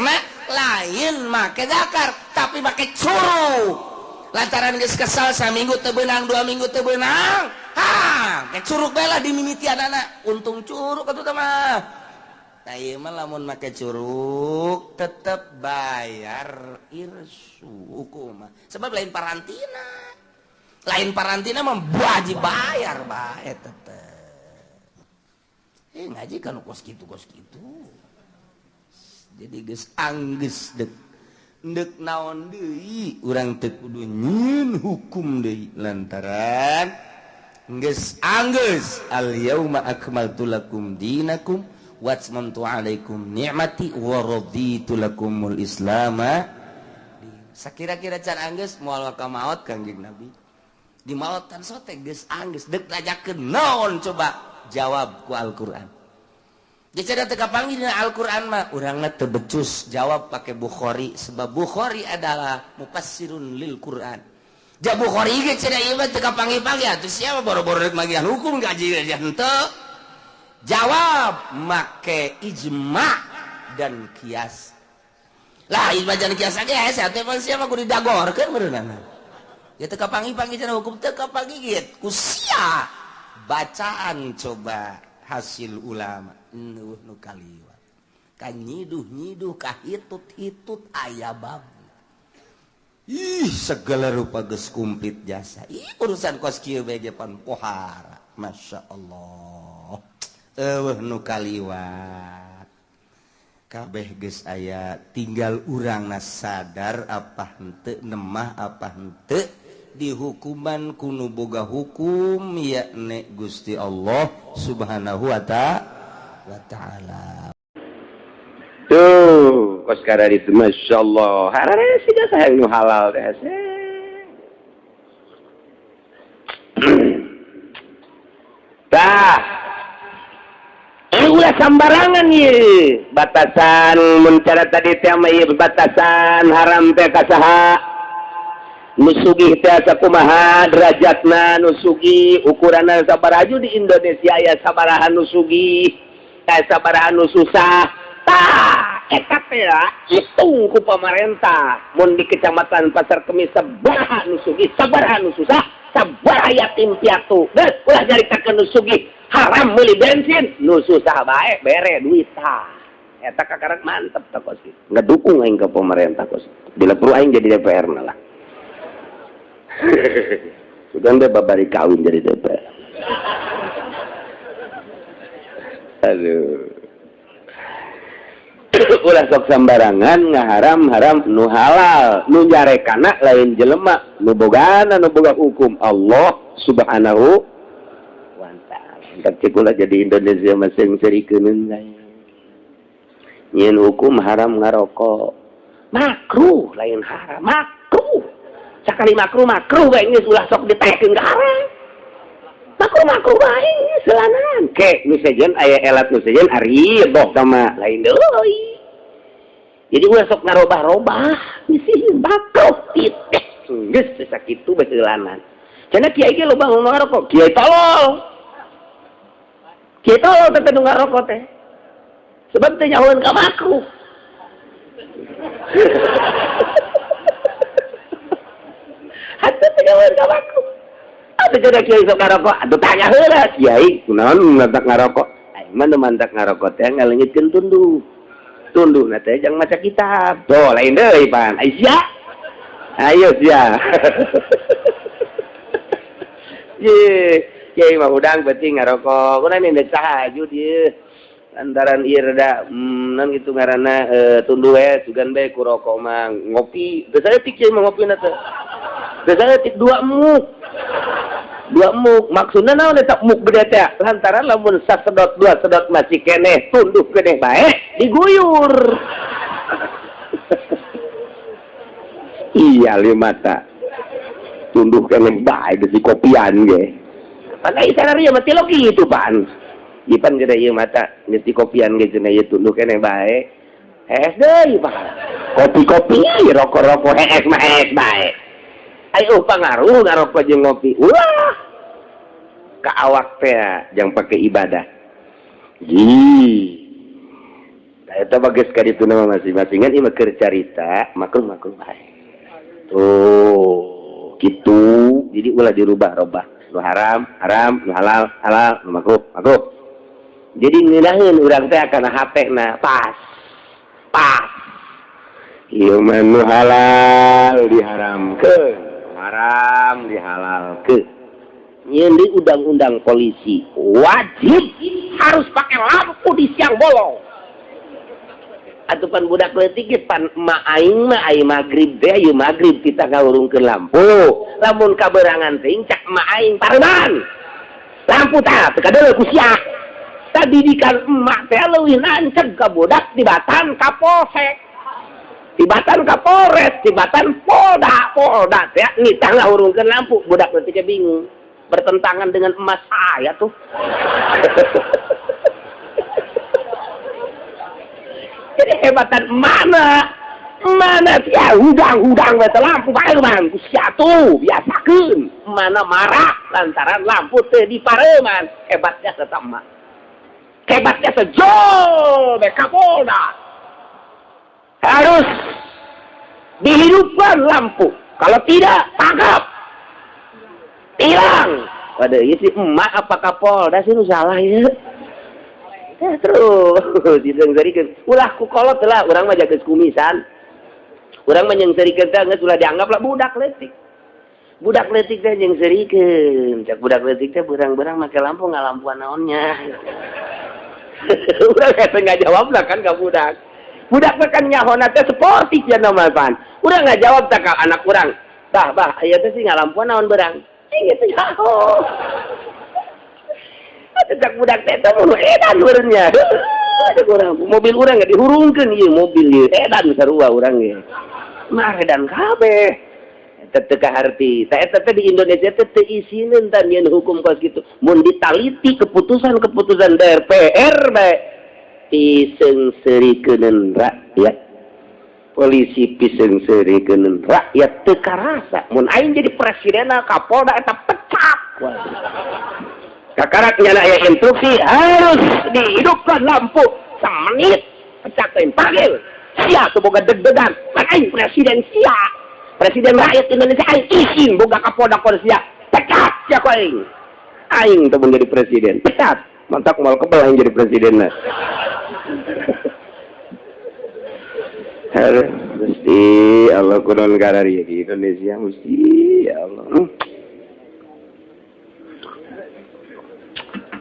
lain make dakar tapi make curug lantaran geus kesal saminggu teu beunang 2 minggu teu beunang ke curug bae lah dimimitian anak untung curug atuh teh mah nah ieu mah lamun make curug tetep bayar irsu hukum sebab lain parantina mah wajib bayar bae tetep ngaji kan kos gitu jadi geus anggeus dek naon deui urang teu kudu nyieun hukum deui lantaran geus anggeus al yauma akmaltu lakum dinakum wa atmamtu alaikum ni'mati wa raditu lakumul islama sakira-kira can anggeus moal ka maot Kangjeng Nabi di maotan sote geus anggeus dek najakeun naon coba jawab ku Al-Qur'an. Dia cerita teka panggil Al-Quran mah urangna teu becus jawab pakai Bukhari sebab Bukhari adalah mufassirun lil Quran. Ja Bukhari ge cenah ieu mah teka panggil-panggil atuh siapa boro-boro rek magian hukum gaji henteu. Jawab make ijma dan kias. Lah ijma dan kias ge saya teh siapa kudu didagorkeun beunana. Ya teka panggil-panggil cenah hukum teka panggil ku sia bacaan coba hasil ulama nu kaliwat ka nyiduh ka hitut aya bab segala rupa geus kumplit jasa urusan kos kieu bae pan pohara masyaallah nu kaliwat kabeh geus aya tinggal urangna sadar apa henteu nemah apa henteu di hukuman kuno boga hukum yakni Gusti Allah Subhanahu wa ta'ala. Tuh, kos kada itu masyaallah. Harare sih dah sayang nu halal teh. Tah. Ulah sambarangan ye. Batasan mun cara tadi teh mah batasan haram teh ka saha? Nusugih teh sakumaha derajatna nusugih ukuranna sabaraju di Indonesia aya sabaraha nusugih aya sabaraha nu susah tah eta teh hitung ku pamarentah mun di kecamatan Pasar Kemis sabaraha nusugih sabaraha nu susah sabaraha yatim piatu geus ulah nyaritakeun nusugih haram meuli bensin nu susah bae bere duit tah eta kakarak mantep tah kos ngedukung aing ka pemerintah kos bila perlu aing jadi DPR na lah. Sudah dia babari kawin jadi DPR. Aduh. Ulah sok sambarangan ngaharam-haram nu halal, nu jarekana lain jelema, nu bogana nu boga hukum Allah Subhanahu wa ta'ala. Entar cikulah jadi Indonesia masing serikeun nyeun hukum haram ngarokok. Makruh lain haram, makruh. Sakali makruh bae geus ulah sok ditekeun ka haram. Makruh bae selanan. Ke nu sejen aya elat nu sejen ari boh sama lain deui. Jadi ulah sok ngarobah-robah misi makruh titik. Geus sakitu bae selanan. Cenah kiai ge loba nu ngarokok, kiai tolol. Kiai tolol teh nu ngarokok teh. Sebab teh nyahoeun ka makruh. Hatu tegaweun ka makruh. Atuh cenah kiai sok ngarokok, atuh tanya heula kiai, kunaon mantak ngarokok? Aing mah mantak ngarokok teh ngaleungitkeun tunduh. Tunduhna teh jang maca kitab. Tuh lain deui pan. Aisyah. Ayo sia. Ye, kiai mah udang penting ngarokok. Kunaon mendek tahajud ieu. Antaran ieu rada naon kitu ngaranna tunduh we sugan bae ku rokok mah ngopi. Teu saya tik kiai mah ngopina teh. Biasanya tik 2 muk. 2 muk. Maksudnya naon eta muk gede teh? Lantaran lamun sasedot 2 sedot masih keneh tunduh keneh bae diguyur. Iya 5 ta. tunduh keneh bae di kopian ge. Pakai skenario mati lo gitu pan. Ipan gede ieu mata di kopian ge cenah ieu tunduh keneh bae. Es deui pak. Kopi-kopi rokok-rokok es mah es bae. Ayo pangaruh ngarokok jeung ngopi. Wah. Ka awak teh jang pake ibadah. Eta bagus ka ditu nama masing-masingan ieu mah keur carita, maklum bae. Tuh, gitu. Jadi ulah dirubah-rubah. Nu haram, nu halal, nu makruh. Jadi ngeunaheun urang teh kana HP-na pas. Ieu mah nu halal diharamkeun, haram dihalalkeun. Nyeun di undang-undang polisi wajib harus pakai lampu di siang bolong. Atupan budak leutik ge pan emak aing mah aya magrib teh ieu magrib kita ngawurungkeun lampu. Lamun kaberangan teh cak emak aing pareman. Lampu tah teu kadeuleu ku sia. Tadidikan emak teh leuwih nanceg ka budak tibatan kapolsek. Tibatan kapolres, tibatan polda teh nitah ngawurungkeun lampu. Budak leutik bingung. Bertentangan dengan emas saya tuh. Jadi hebatan mana sih hudang beta lampu pareman ku sia tuh biasakeun mana marah lantaran lampu teu dipareman. Hebatnya tetap mah hebatnya sejol beka polda harus dihidupkan lampu, kalau tidak tangkap hilang. Waduh ieu si emak apa kapolda sih nu salah ya. Terus didengarikeun ulah ku kolot lah urang mah jageus kumisan. Urang mah nyeungseurikeun teh geus ulah dianggap lah budak leutik. Budak leutik teh nyeungseurikeun. Cak budak leutik teh beurang-beurang make lampu ngalampuan naonnya. Urang teh ngajawab lah kan ka budak. Budak mah kan nyahona teh sportif ya nama pan. Urang ngajawab teh ka anak urang. Bah, aya teh sih ngalampuan naon beurang. Gitu ya. Tetap budak teh mun edan urangnya. Mobil urang enggak dihurungkeun ieu mobil ieu edan sarua urang ge. Mah edan kabeh. Eta teu kaharti. Tah eta teh di Indonesia teh teu isieun tan ieun hukum kos kitu. Mun ditaliti keputusan DPR bae piseungseurikeun rakyat. Polisi piseungseurikeun rakyat teu karasa. Mun aing jadi presidenna Kapolda eta pecat. Kakarak nyana aya instruksi harus dihidupkan lampu semenit pecah teh panggil sia teu boga deg-degan kan aing presiden sia presiden rakyat Indonesia aing izin boga kapolda sia pecat sia ku aing teu menjadi presiden pecat mantak moal kebal aing jadi presidenna. Mesti Allah kunon karari di Indonesia mesti ya Allah.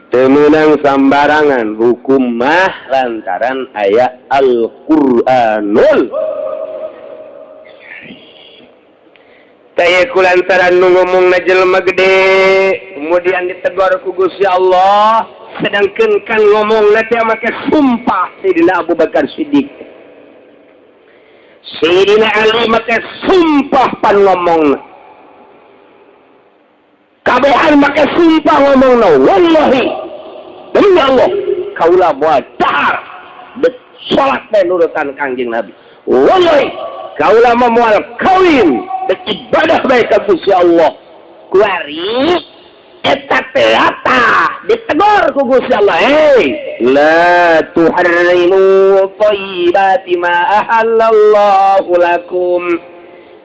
Temenang sambarangan hukum mah lantaran ayat Al-Qur'anul. Taya kulantaran nu ngomongna jelema gede, kemudian ditegur ku Gusti Allah, sedangkan kan ngomongna teh make sumpah Sayyidina Abu Bakar Siddiq. Sayyidina Ali make sumpah pan ngomongna. Kabehan make sumpah ngomongna wallahi demi Allah kaula moal dahar salat teh nurutan Kangjeng Nabi wallahi kaula moal kawin ibadah bae ka Gusti Allah kuari eta teh ditegur ku Gusti Allah la tuharrimu thayyibati ma ahallallahu lakum.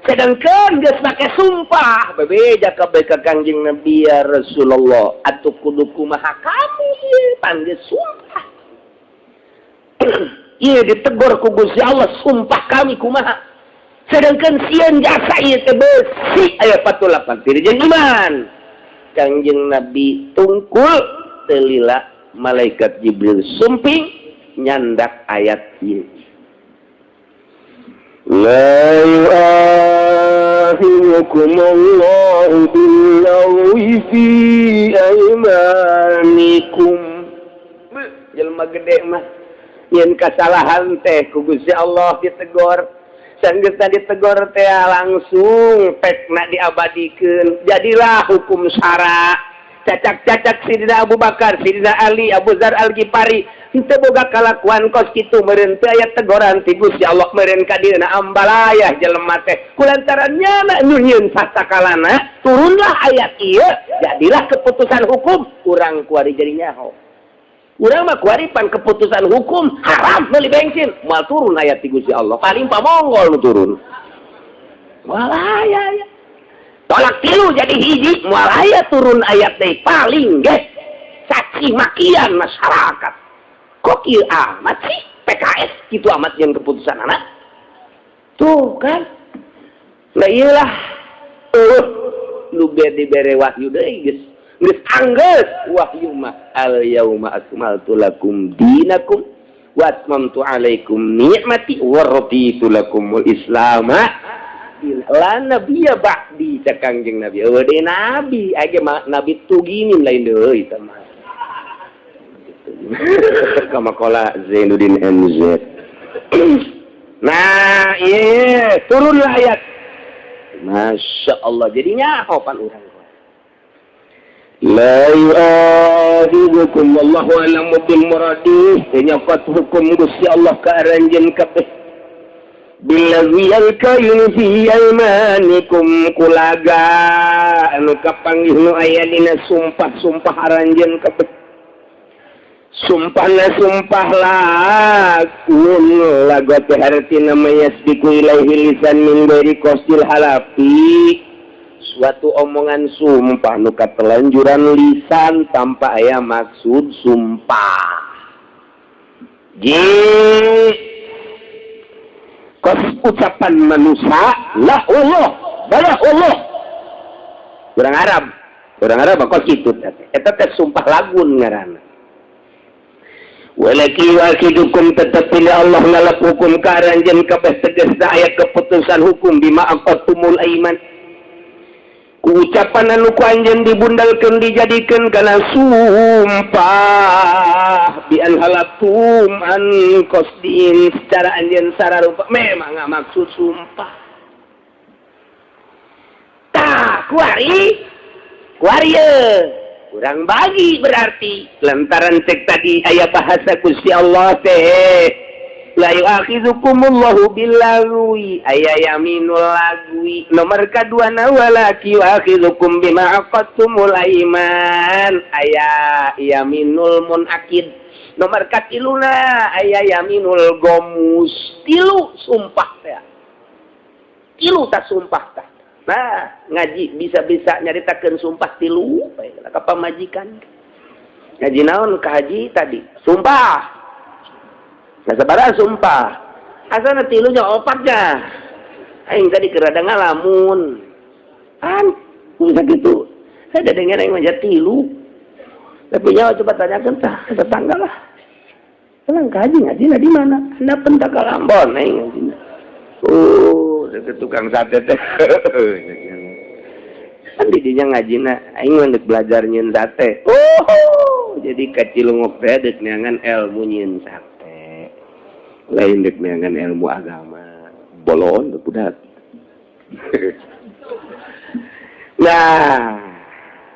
Sedangkan geus make sumpah bebeja kabeh ka Kangjeng Nabi ya Rasulullah atuh kudu kumaha kami panggil sumpah. Ieu ditegur ku Gusti Allah sumpah kami kumaha. Sedangkan sieun jasa ieu teh beusi aya 48 dirjeun iman. Kangjeng Nabi tungkul teu lila malaikat Jibril sumping nyandak ayat ieu. La yu'akhidhukumullahu bil-lagwi fi aymanikum. Jelema gede mah yen kasalahan teh ku Gusti Allah ditegur. Sanggeus ditegor teh langsung pekna diabadikeun. Jadilah hukum syara. Cacak-cacak Sidina Abu Bakar, Sidina Ali, Abu Dzar Al-Ghifari henteu boga kalakuan kos kitu meureun teu aya tegoran ti Gusti Allah meureun ka dieuna ambalayah jelema teh. Kulantaran nyana nyieun satakalana turunlah ayat ieu, jadilah keputusan hukum urang kuari jadi nyaho. Urang mah kuari pan keputusan hukum haram meuli bensin, moal turun ayat ti Gusti Allah. Paling pamonggol nu turun. Walaya ya. Tolak tilu jadi hiji moal aya turun ayat teh paling ge caci makian masyarakat. Kok kieu amat sih PKS kitu amat yang keputusan anak? Tuh kan. Lah iyalah. Lu dibere wahyu deui geus. Geus anggeus wahyu mah al yauma akmaltu lakum dinakum wa atmamtu alaikum ni'mati wa raditu lakumul islama la nabiyya ba'di cak Kangjeng Nabi. Eueuh nabi age nabi tuginin lain deui tah mah. Kama qala Zainuddin MZ. Nah, iya turunlah ayat. Masya Allah jadinya opan urang. La yu'ahidukum wallahu a'lamu bil muradih. Nyokot hukum Gusti Allah ka aranjeun kabeh. Bilaziyal kayin fi aymanikum kulaga anu kapanggih nu aya dina sumpah-sumpah aranjeun kabeh. Sumpahna sumpah lakun lagot hartina mayasbiku ilaihi lisan min ghairi qasil halafi. Suatu omongan sumpah nu katelanjuran lisan tanpa aya maksud sumpah. Kos ucapan manusia la Allah bala Allah. Urang Arab kos kitu eta teh sumpah lagun ngaranna. Walaki wakidukum tetapi Allah ngalap hukum ka aranjeun kabeh tegasna aya keputusan hukum bima aqatumul aiman. Ku ucapan anu ku anjeun dibundalkeun dijadikeun kana sumpah bi an halatum an qasdin secara anjeun sararupa memang maksud sumpah. Tah kuari kurang bagi berarti lantaran cek tadi aya bahasa Gusti Allah teh la yu'akhidhukumullahu billagwi aya yaminul lagwi nomor kaduana walaki yu'akhidhukum bima aqadtumul aiman aya yaminul munakid nomor katiluna aya yaminul gomus tilu sumpah teh tilu tak sumpah teh. Nah, ngaji bisa-bisa nyaritakeun sumpah tilu bae ka pamajikan. Ngaji naon ka haji tadi? Sumpah. Nah, sabaraha sumpah? Asana tilunya opatnya. Aing tadi kerada ngalamun. Kan bisa gitu. Ada dengar aing mah tilu. Tapi nyawa coba tanyakeun tah tetangga lah. Pulang ka haji ngajina di mana? Handapeun ka Kalambon aing ngajina. Ke tukang sate teh. Kan didinya ngajina aing ngeuk belajar nyieun sate. Oh, jadi kacilunguk teh deuk neangan ilmu nyieun sate. Lain deuk neangan ilmu agama. Bolon teh budak. Nah,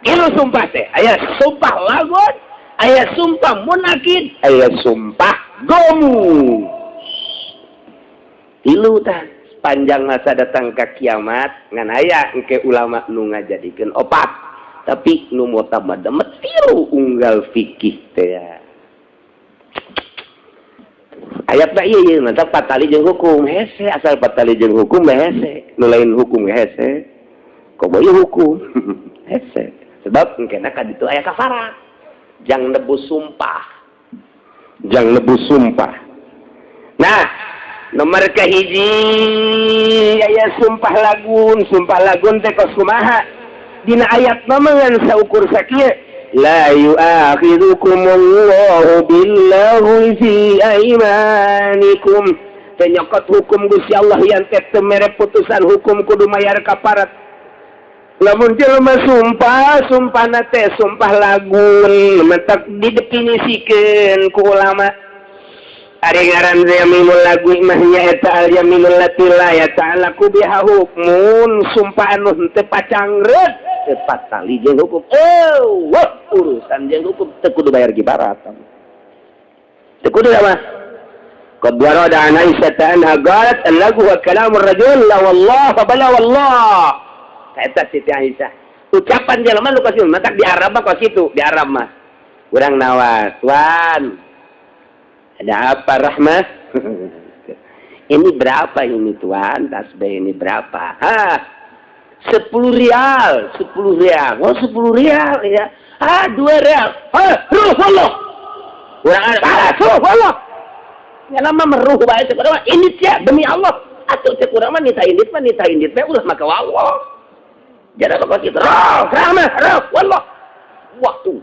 ieu sumpah teh aya sumpah lagun, aya sumpah munakid, aya sumpah gomu. Tilu tah panjang masa datang ke kiamat ngan aya engke ulama nu ngajadikeun opat tapi nu mutamadamet tilu unggal fikih teh ayatna ieu mantap patali jeung hukum hese asal patali jeung hukum hese nu lain hukum hese komo ieu hukum hese sebab engkena ka ditu aya kafarat jang nebus sumpah nah nomor kahiji aya sumpah lagun teh kos kumaha dina ayat namangan saukur sakieu la yu'akhidhukumullahu billaghwi fi aymanikum teh nyokot hukum Gusti Allah yang teh teu mere putusan hukum kudu mayar kafarat lamun jelema sumpahna teh sumpah lagun mentak didefinisikeun ku ulama ari ngaran yaminul lagu imahnya eta al yaminul latila ya ta'ala ku biha hukmun sumpah anu teu pacangreut teu patali jeung hukum urusan jeung hukum teu kudu bayar kibarat teu kudu mah qad warada an Aisyah anha qalat al-lagu wa kalamur rajul la wallah bala wallah eta Siti Aisyah ucapan jelema lu kasih matak di Arab mah kos kitu di Arab mah urang nawas wan ada apa Rahmah? Ini berapa ini Tuan? Tasbih ini berapa? 10 rial. 10 rial. Oh 10 rial ya. 2 rial. Allah. Kurang ada. Allah. Ya lama meruh bae kurang ini sia demi Allah. Atuh teh kurang mah nita indit teh ulah maka Allah. Jadi apa kita? Rahmah. Allah. Waktu.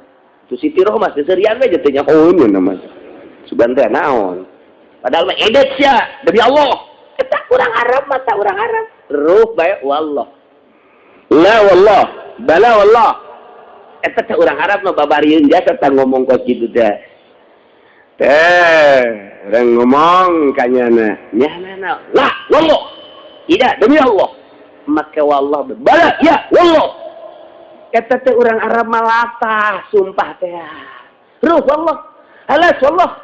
Tu Siti Rohmah seserian we teh nya oh namanya. Sugan teh naon padahal mah edet sia demi Allah eta urang Arab mata urang Arab ruh bae wallah la wallah bala wallah eta teh urang Arab mah babarieun jasa tah ngomong kos kitu teh urang ngomong kanyana nyana la wallah ida demi Allah maka wallah bala ya wallah eta teh urang Arab mah latah sumpah teh ruh wallah alas wallah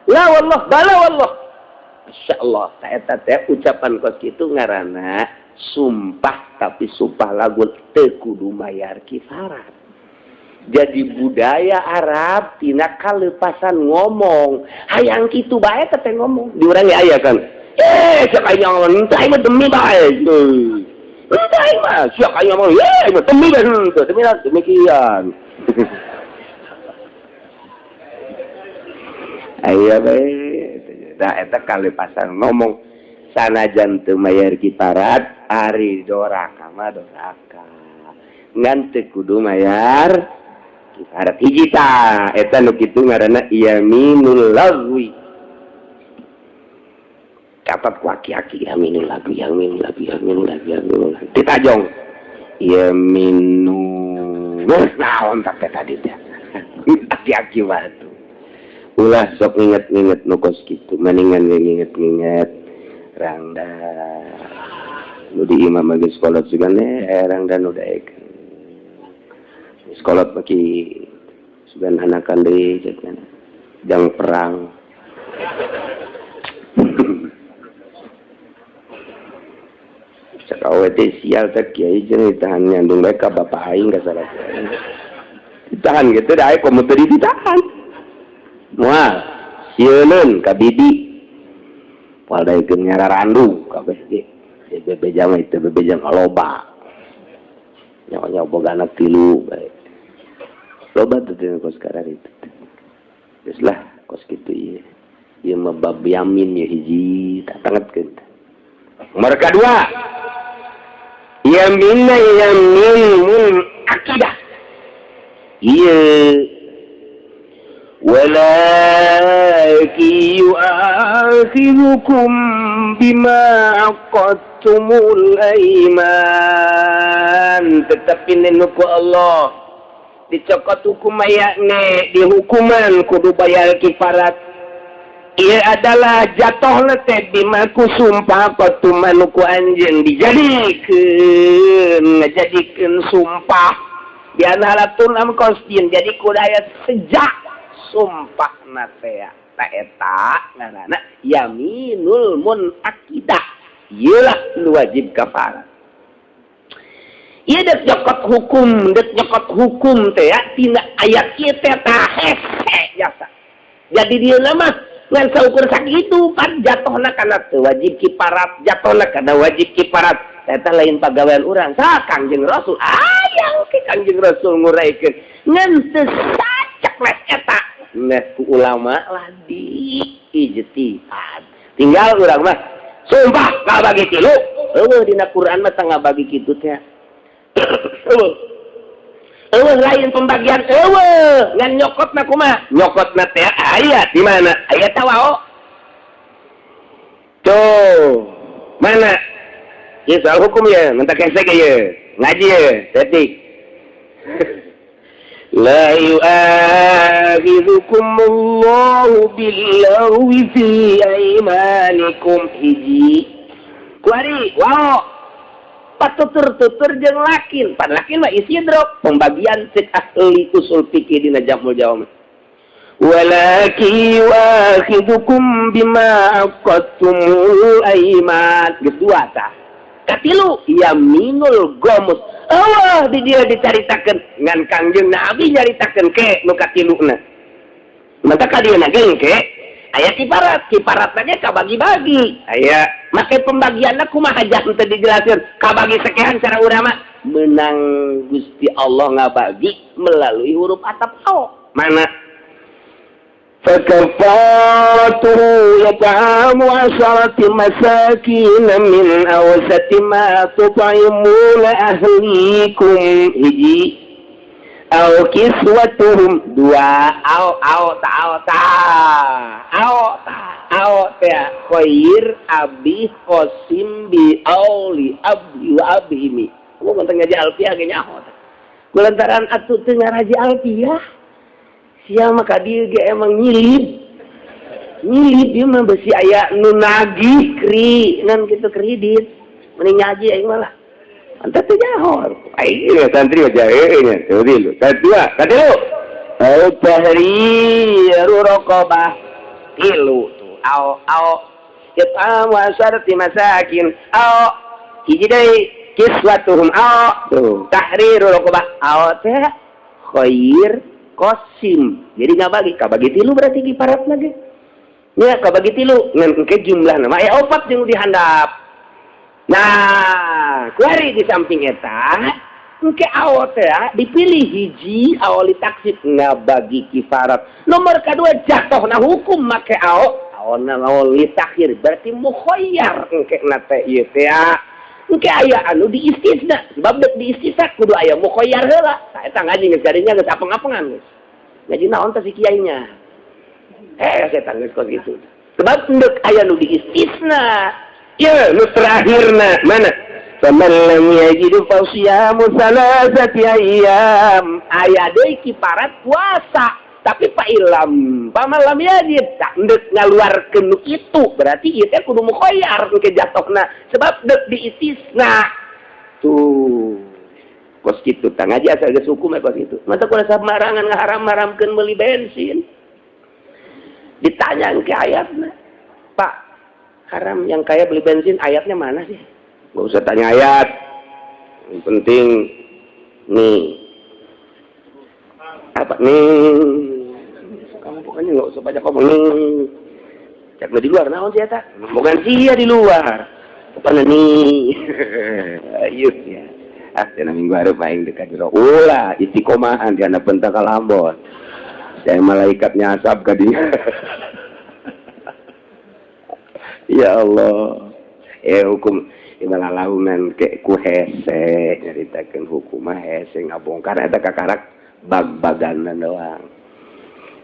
la wallah bala wallah masyaallah eta teh ucapan kos kitu ngaranna sumpah tapi sumpah lagu teu kudu mayar kifarat jadi budaya Arab tina kaleupasan ngomong hayang kitu bae teh ngomong di urang aya kan sak aya ngomong teh mah demi bae teh mah sak aya ngomong demi bae demikian aya bae da eta kalepasan ngomong sanajan teu mayar kiparat ari doraka mah doraka ngan teu kudu mayar kiparat hiji ta eta nu kitu ngaranna yaminul lagwi catat ku aki-aki yaminul lagwi ditajong yaminu naon tapi tadi teh aki-aki wae ulah sok inget-inget nukos gitu maningan inget-inget rangda nu di imam lagi sekolah juga rangda nu daek sekolah bagi sugan anakan deui jang perang sakawe teh sial teh kiai jeung ditahan nyandung bae ka bapak aing ka salah ditahan gitu da aya komo teu ditahan mual sieun ka bibi padaikeun nyararandu kabeh ge bebejang itu bebejang loba nyawa bogana 3 bae loba teh kos karar itu geus lah kos kitu ieu ieu mah bab yamin ya hiji tatangetkeun nomor kadua yamin akidah ieu ولكن يؤاخذكم بما عقدتم الأيمان tetapi nenuku Allah dicokot hukum ayakne dihukuman kudu bayar kifarat ia adalah jatuh teh bima ku sumpah kotuman ku anjeun dijadikeun sumpah bianalatun am kosdin jadi kudaya sejak sumpah natea ta eta ngaranna yaminul munakidah ieulah nu wajib kafarat ieu dek nyokot hukum teh tina aya kieu teh tah hese jasa jadi dieuna mah ngan saukur sakitu pan jatohna kana teu wajib kifarat jatohna kana wajib kifarat eta lain pagawean urang sa Kangjeng Rasul aya ke Kangjeng Rasul nguraikeun ngan teu sacak les eta nah ulama lah di ijtihad tinggal urang mah sumpah ka bagi tilu eueuh dina Quran mah tangga bagi kitu teh eueuh lain pembagian eueuh ngan nyokotna kumaha nyokotna teh aya di mana aya tawao tuh mana ieu soal hukum ya mentak hese ge ye ngaji ye tetik la yu'akhidhukumullahu billaghwi fi aymanikum hiji kuari wow patutur-tutur jeung lakin pan lakin mah istidrok pembagian cek ahli usul fikih dina Jamul Jawami walakin yu'akhidhukum bima aqadtumul ayman kedua tah katilu yaminul gomus Allah di dia dicaritakeun ngan Kangjeng Nabi nyaritakeun ke nu katiluna mata ka dieu nageng ke aya kiparat lagi kabagi-bagi aya make pembagianna kumaha jah teu dijelaskeun kabagi sakehan cara urang mah menang Gusti Allah ngabagi melalui huruf atap au mana فكفارته يطعم 10 مساكين من أوسط ما تطعمون أهليكم hiji أو كسوتهم dua أو khair abi qasim bi auli abdi wa abhimi lu ngonteng ngaji alfiah ge nyaho kulantaran atuh teu ngaraji alfiah sia maka dia emang nyilid dia mah besi aya nu nagih kri ngan kitu kredit mending ngaji aing malah anta teh jahor aing santri aja nya teu dilu kadua kadilu au tahriru raqabah tilu tuh au it'am wasarti masakin au hiji deui kiswatuhum au tuh tahriru raqabah au teh khair kosim jadi ngabagi kabagi tilu berarti kiparat lagi ya kabagi tilu ngan ke jumlah nama aya opat jeung dihandap nah kuari di samping eta engke awot ya dipilih hiji awali taksib ngabagi kifarat nomor kedua jatuhna hukum make awona awali takhir berarti mukhayyar engke nate ieu teh engke aya anu diistisna sebab dek diistisna kudu aya mukhayyar heula sa eta ngaji geus gadinya geus apeng-apengan geus ngaji naon teh si kiainya saya geus kok gitu sebab dek aya nu diistisna ya nu terakhirna mana faman lam yajidu fasiyamu salasati ayyam aya deui kiparat puasa tapi pa ilam paman lam yajid tak dek ngaluarkeun nu kitu berarti ieu teh kudu mukhayyar ke jatohna sebab dek diistisna tuh kos kitu tang aja asal geus hukum kos kitu masa kudu samarangan ngaharam-haramkeun meuli bensin ditanya ke ayatna Pak haram yang kaya beli bensin ayatnya mana sih nggak usah tanya ayat yang penting nih apa nih kamu pokoknya nggak usah banyak ngomong nih cek di luar naon sih eta bukan sia di luar apa nih ayo ya cenah minggu hareup aing dekat di ulah istiqomahan di anak bentak kalambon saya malaikat nyasab ka dia ya Allah hukum imalalahunan ke ku hese nyaritakeun hukum mah hese ngabongkar eta kakarak bag-baganna doang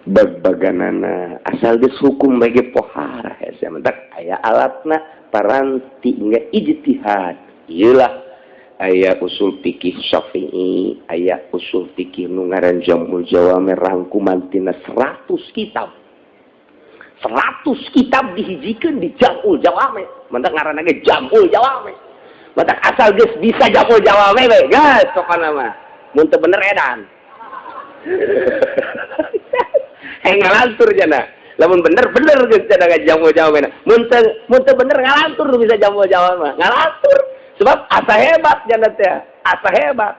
bag-baganana asal geus hukum bagi pohara hese mentak aya alatna paranti nge ijtihad ieulah aya usul fikih Syafi'i aya usul fikih nu ngaran Jamul Jawami rangkuman tina 100 kitab 100 kitab dihijikeun di Jamul Jawami mentak ngaranna ge Jamul Jawami mentak asal geus bisa Jamul Jawami we gas sokana mah mun teu bener edan ngalantur cenah lamun bener geus cenah Jamul Jawami mun teu bener ngalantur bisa Jamul Jawami mah ngalantur sebab asa hebat cenah teh asa hebat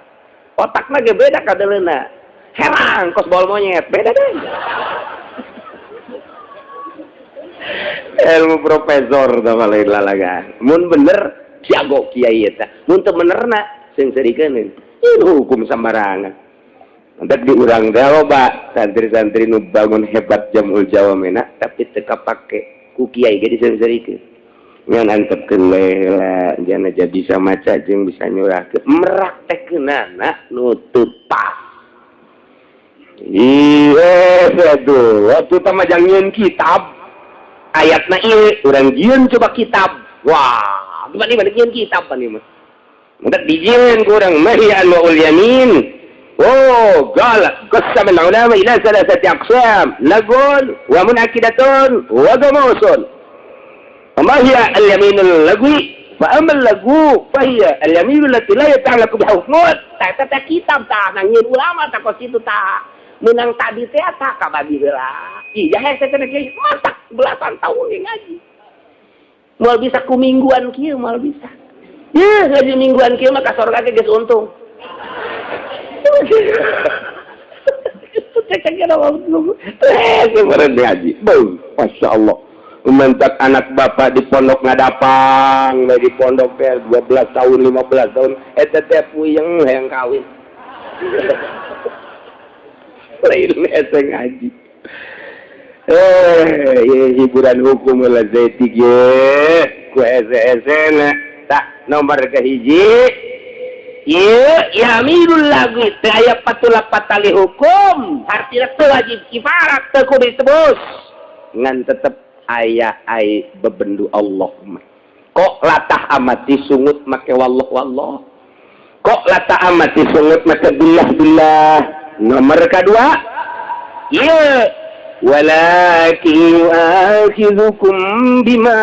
otakna ge beda kadeleuna herang kos bol monyet beda deh ilmu profesor sama lain lalagan mun bener jago kiai eta mun teu benerna sing serikeun ini hukum sembarangan entek di urang teh loba santri-santri nu bangun hebat Jamul Jawamina tapi teu kapake ku kiai ge diseri-serikeun ngan antepkeun lela jana jadi bisa maca jeung bisa nyurahkeun meraktekeunana nu teu pas iya aduh waktu tamajang nyieun kitab ayatna ieu urang jieun coba kitab wah gimana nyieun kitab pan ieu mah mentek dijieun ku urang mahian wa ul yamin Oh, qala qassama al-ulama ila thalathati aqsam, lagun wa munakidatun wa gamusun. Amma hiya al-yaminul lagwi, fa amma al-lagu fa hiya al-yaminul lati la yata'allaqu bihukmut. Ta kitab ta ngin ulama ta kos itu ta menang tadi teh ta ka bagi heula. Iya hese teh kieu matak belasan tahun ngaji. Moal bisa ku mingguan kieu moal bisa. Ya ngaji mingguan kieu mah ka sorga ge geus untung. Ngaji, masya Allah. Mentak anak bapak di pondok ngadapang, di pondok 12 tahun, 15 tahun, teh puyeng yang kawin. Lain ese ngaji. Hiburan hukum lah zaitik ye, ku ese na. Tak nomor kehiji. Yaminul lagwi teh aya patulah patali hukum artinya teu wajib kifarat teu kudu ditebus ngan tetep aya ai bebendu Allah mah kok latah amati sungut make wallah kok latah amati sungut make billah nomor kedua walakin yu'akhidukum bima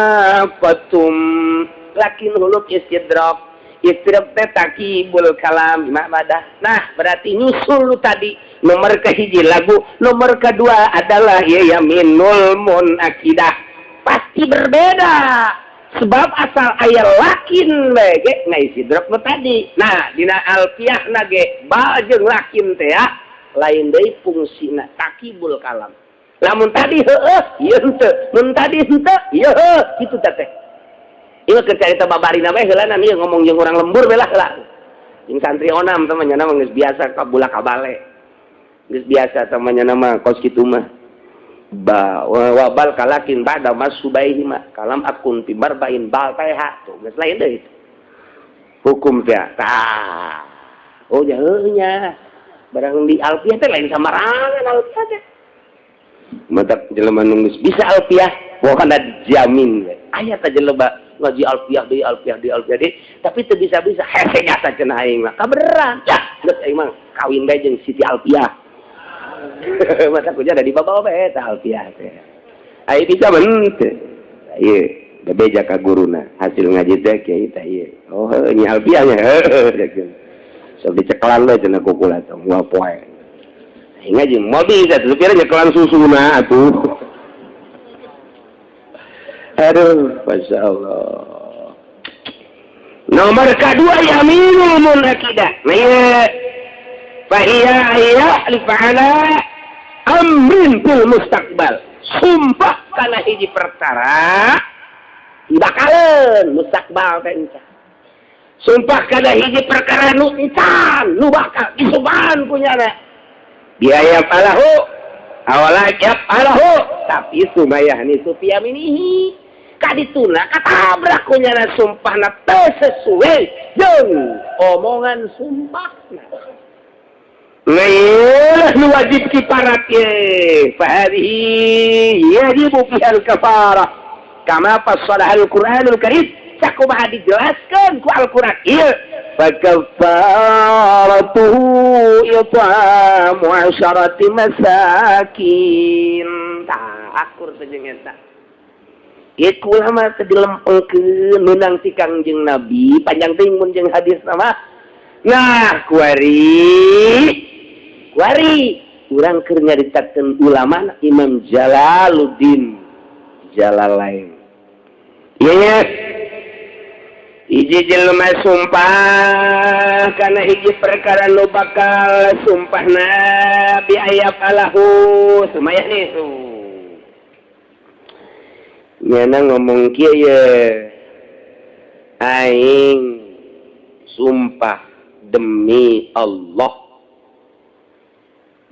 qatum lakin huluk istidrak istirahat teh takibul kalam madah. Nah, berarti nyusul lu tadi nomor kehiji lagu, nomor kedua adalah yaminul munakidah. Pasti berbeda. Sebab asal aya lakin we ge ngaisidrok lu tadi. Nah, dina alfiah na ge ba jeung lakin teh lain deui fungsina takibul kalam. Lamun tadi heueuh, ieu henteu. Mun tadi henteu, ieu heueuh, kitu teh. Ieu keur carita babarina we heula na ieu ngomong jeung urang lembur belah heula. Jeung santri onam teh nya geus biasa ka bulak kabale. Geus biasa teh nya mah kos kitu mah. Wabal kalakin ba'da masubaihi mah kalam akun fi barbain bal taiha tuh geus lain deui. Hukum teh tah. Oh nya heuh nya. Barang di alfiah teh lain samarangan alfiah teh. Matak jelema nu geus bisa alfiah, wa kana jamin. Aya teh jelema ngaji alfiah deui tapi teu bisa-bisa hese nyata cenah aing mah kabeneran ya geus aing mah kawin bae jeung Siti Alfiah masa kuja ada di babawa bae tah alfiah teh ai bisa teu ieu bebeja ka guruna hasil ngaji teh kieu tah ieu oh nya alfiah nya sok diceklan we cenah kukula tong moal poe ngaji moal bisa teu kira nyeklan susuna atuh. Aduh, Masya Allah. Nomor kedua yaminul munakidah. Fahiyya lifa'ala amrin fil mustaqbal. Sumpah kana hiji perkara bakalan mustaqbal teh. Sumpah kana hiji perkara nu encan, nu bakal disubahan kunyana. Biaya palahu awalajab palahu tapi sumayah ni supiyaminihi. Kadituna katabrak kunyana sumpahna teu sesuai jeung omongan sumpahna. Lailah nu wajib kifarat ye. Fahadihi yajibu fiha al-kafarah. Kama fassalaha al-Qur'anul Karim. Sakumaha dijelaskeun ku Al-Qur'an ieu. Fakafaratuhu it'amu 'asharati masakin. Tah akur teh jeung eta. Iku lama dilempengkeun menang ti Kangjeng Nabi panjang teuing mun jeung hadis nama. Nah, kuari urang keur nyaritakeun ulama Imam Jalaluddin Jalalain. Ieu hiji jelema sumpah kana hiji perkara nu bakal sumpahna bi ayat alahu sumaya nisu. Nyana ngomong kieu aing sumpah demi Allah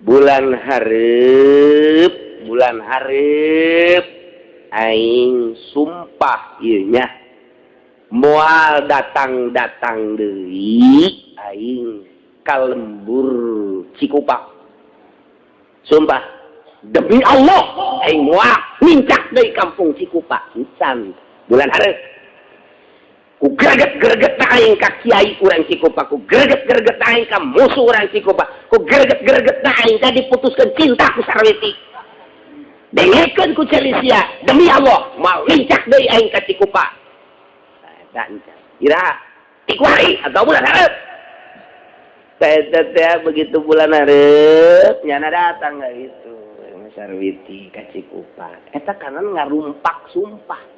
bulan hareup aing sumpah ieu nya moal datang deui aing ka lembur Cikupa sumpah demi Allah aing moal mincak deui kampung Cikupa encan bulan hareup ku greget-greget aing ka kiai urang Cikupa, ku greget-greget aing ka musuh urang Cikupa, ku greget-greget aing ka diputuskeun cinta ku Sarwiti. Dengekeun ku Celisia, demi Allah mau lincak deui aing ka Cikupa. Dan kira tikuari atau bulan hareup. Teh begitu bulan hareup nyana datang enggak gitu. Sarwiti ka Cikupa. Eta kanan ngarumpak sumpah.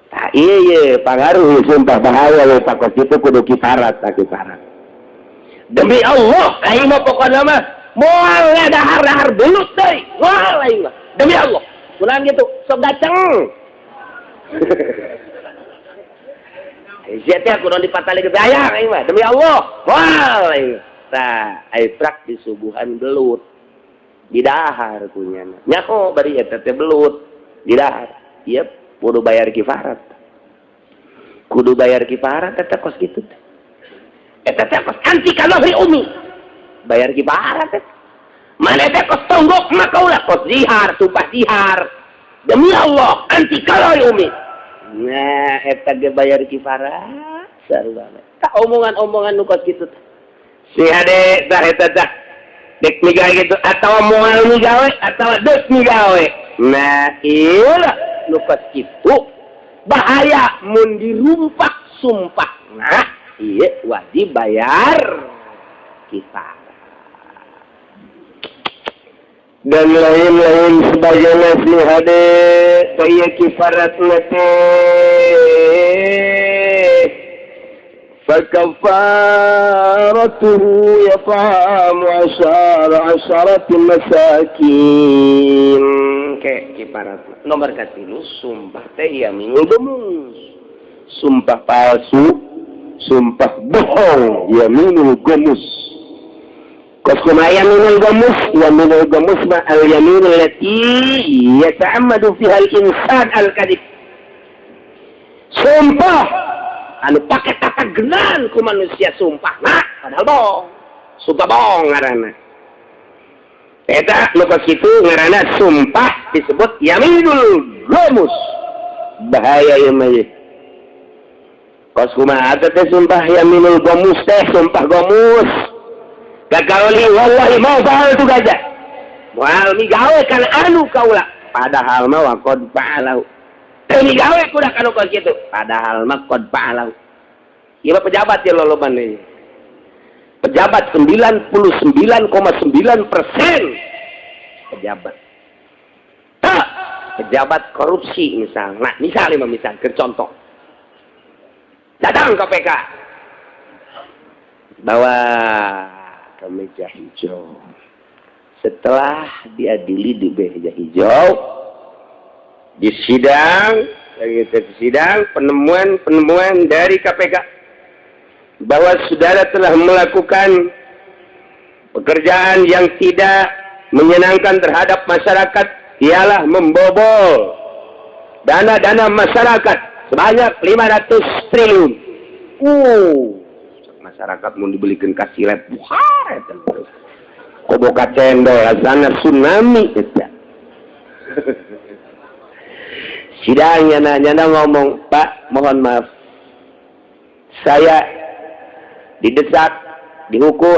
Nah, iya pengaruh sumpah bahaya we takut itu kudu kiparat tak kiparat. Demi Allah, aing mah pokona mah moal dahar-dahar belut deui. Moal aing mah. Demi Allah. Kunaon gitu, sok gaceng. Sia teh kudu dipatali ke dayang aing mah. Demi Allah, moal aing. Tah, ai prak di subuhan belut. Di dahar kunyana. Nyaho bari eta teh belut di dahar. Ieu kudu bayar kifarat. Kudu bayar kifarat eta kos kitu teh. Eta teh kos anti ka lohri umi. Bayar kifarat teh. Mana teh kos tonggok mah kaula kos zihar, sumpah zihar. Demi Allah anti ka lohri umi. Nah, eta ge bayar kifarat sarua. Tak omongan-omongan nu kos kitu teh. Si hade tah eta tah. Dek migawe gitu atau moal migawe atau dek migawe. Nah, iya lupas itu bahaya mun dirumpak sumpah. Nah, iya wajib bayar kifarat. Dan lain-lain sebagainya si hade kaya kifarat nate. فكفارته يطعم عشرة مساكين. Kayak kiparat nomor katilu sumpah teh yaminul gemus, sumpah palsu, sumpah bohong yaminul gemus. Kasuma yaminul gemus ma al yaminul lati yata'ammadu fiha al insan al kadhib. Sumpah anu pakai tata genan ku manusia sumpah nah padahal bohong, sumpah bohong ngaranna. Eta lupa situ ngaranna sumpah disebut yaminul ghamus. Bahaya ieu mah. Kos kumaha teh sumpah yaminul ghamus teh sumpah ghamus. Gagauli wallahi mau baal tu gajah. Moal migawe kana anu kaula padahal mah waqad fa'alahu. Ini gawe kuda kanu kos kitu. Padahal mah qad fa'alau. Ieu pejabat ya loloban deui. Pejabat 99,9% pejabat. Pejabat korupsi misal. Nah, misal contoh. Datang KPK. Bawa kemeja hijau. Setelah diadili di meja hijau, di sidang penemuan dari KPK bahwa saudara telah melakukan pekerjaan yang tidak menyenangkan terhadap masyarakat, ialah membobol dana-dana masyarakat sebanyak 500 triliun. Masyarakat mau dibelikan kasilet buhar koboka cendol asana tsunami eta. Sidangnya nyana ngomong, Pak, mohon maaf, saya didesak, dihukum,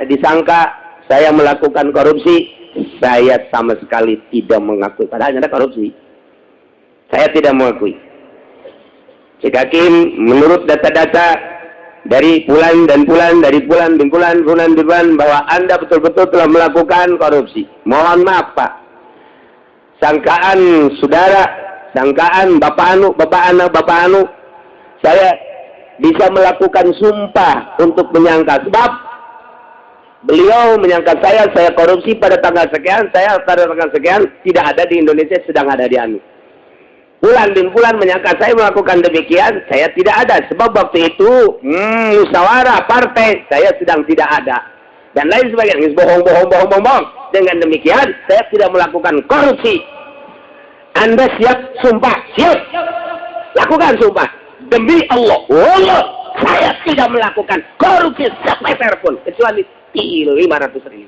disangka saya melakukan korupsi. Saya sama sekali tidak mengakui. Padahal nyana korupsi. Saya tidak mengakui. Cek Hakim, menurut data-data dari bulan bahwa Anda betul-betul telah melakukan korupsi. Mohon maaf, Pak. Sangkaan saudara, sangkaan bapak anu, saya bisa melakukan sumpah untuk menyangka. Sebab beliau menyangka saya korupsi pada tanggal sekian, tidak ada di Indonesia, sedang ada di anu. Bulan menyangka saya melakukan demikian, saya tidak ada. Sebab waktu itu, musyawarah partai, saya sedang tidak ada. Dan lain sebagainya, bohong. Dengan demikian, saya tidak melakukan korupsi. Anda siap sumpah? Siap. Lakukan sumpah. Demi Allah, saya tidak melakukan korupsi sepeser pun. Kecuali 500 ribu.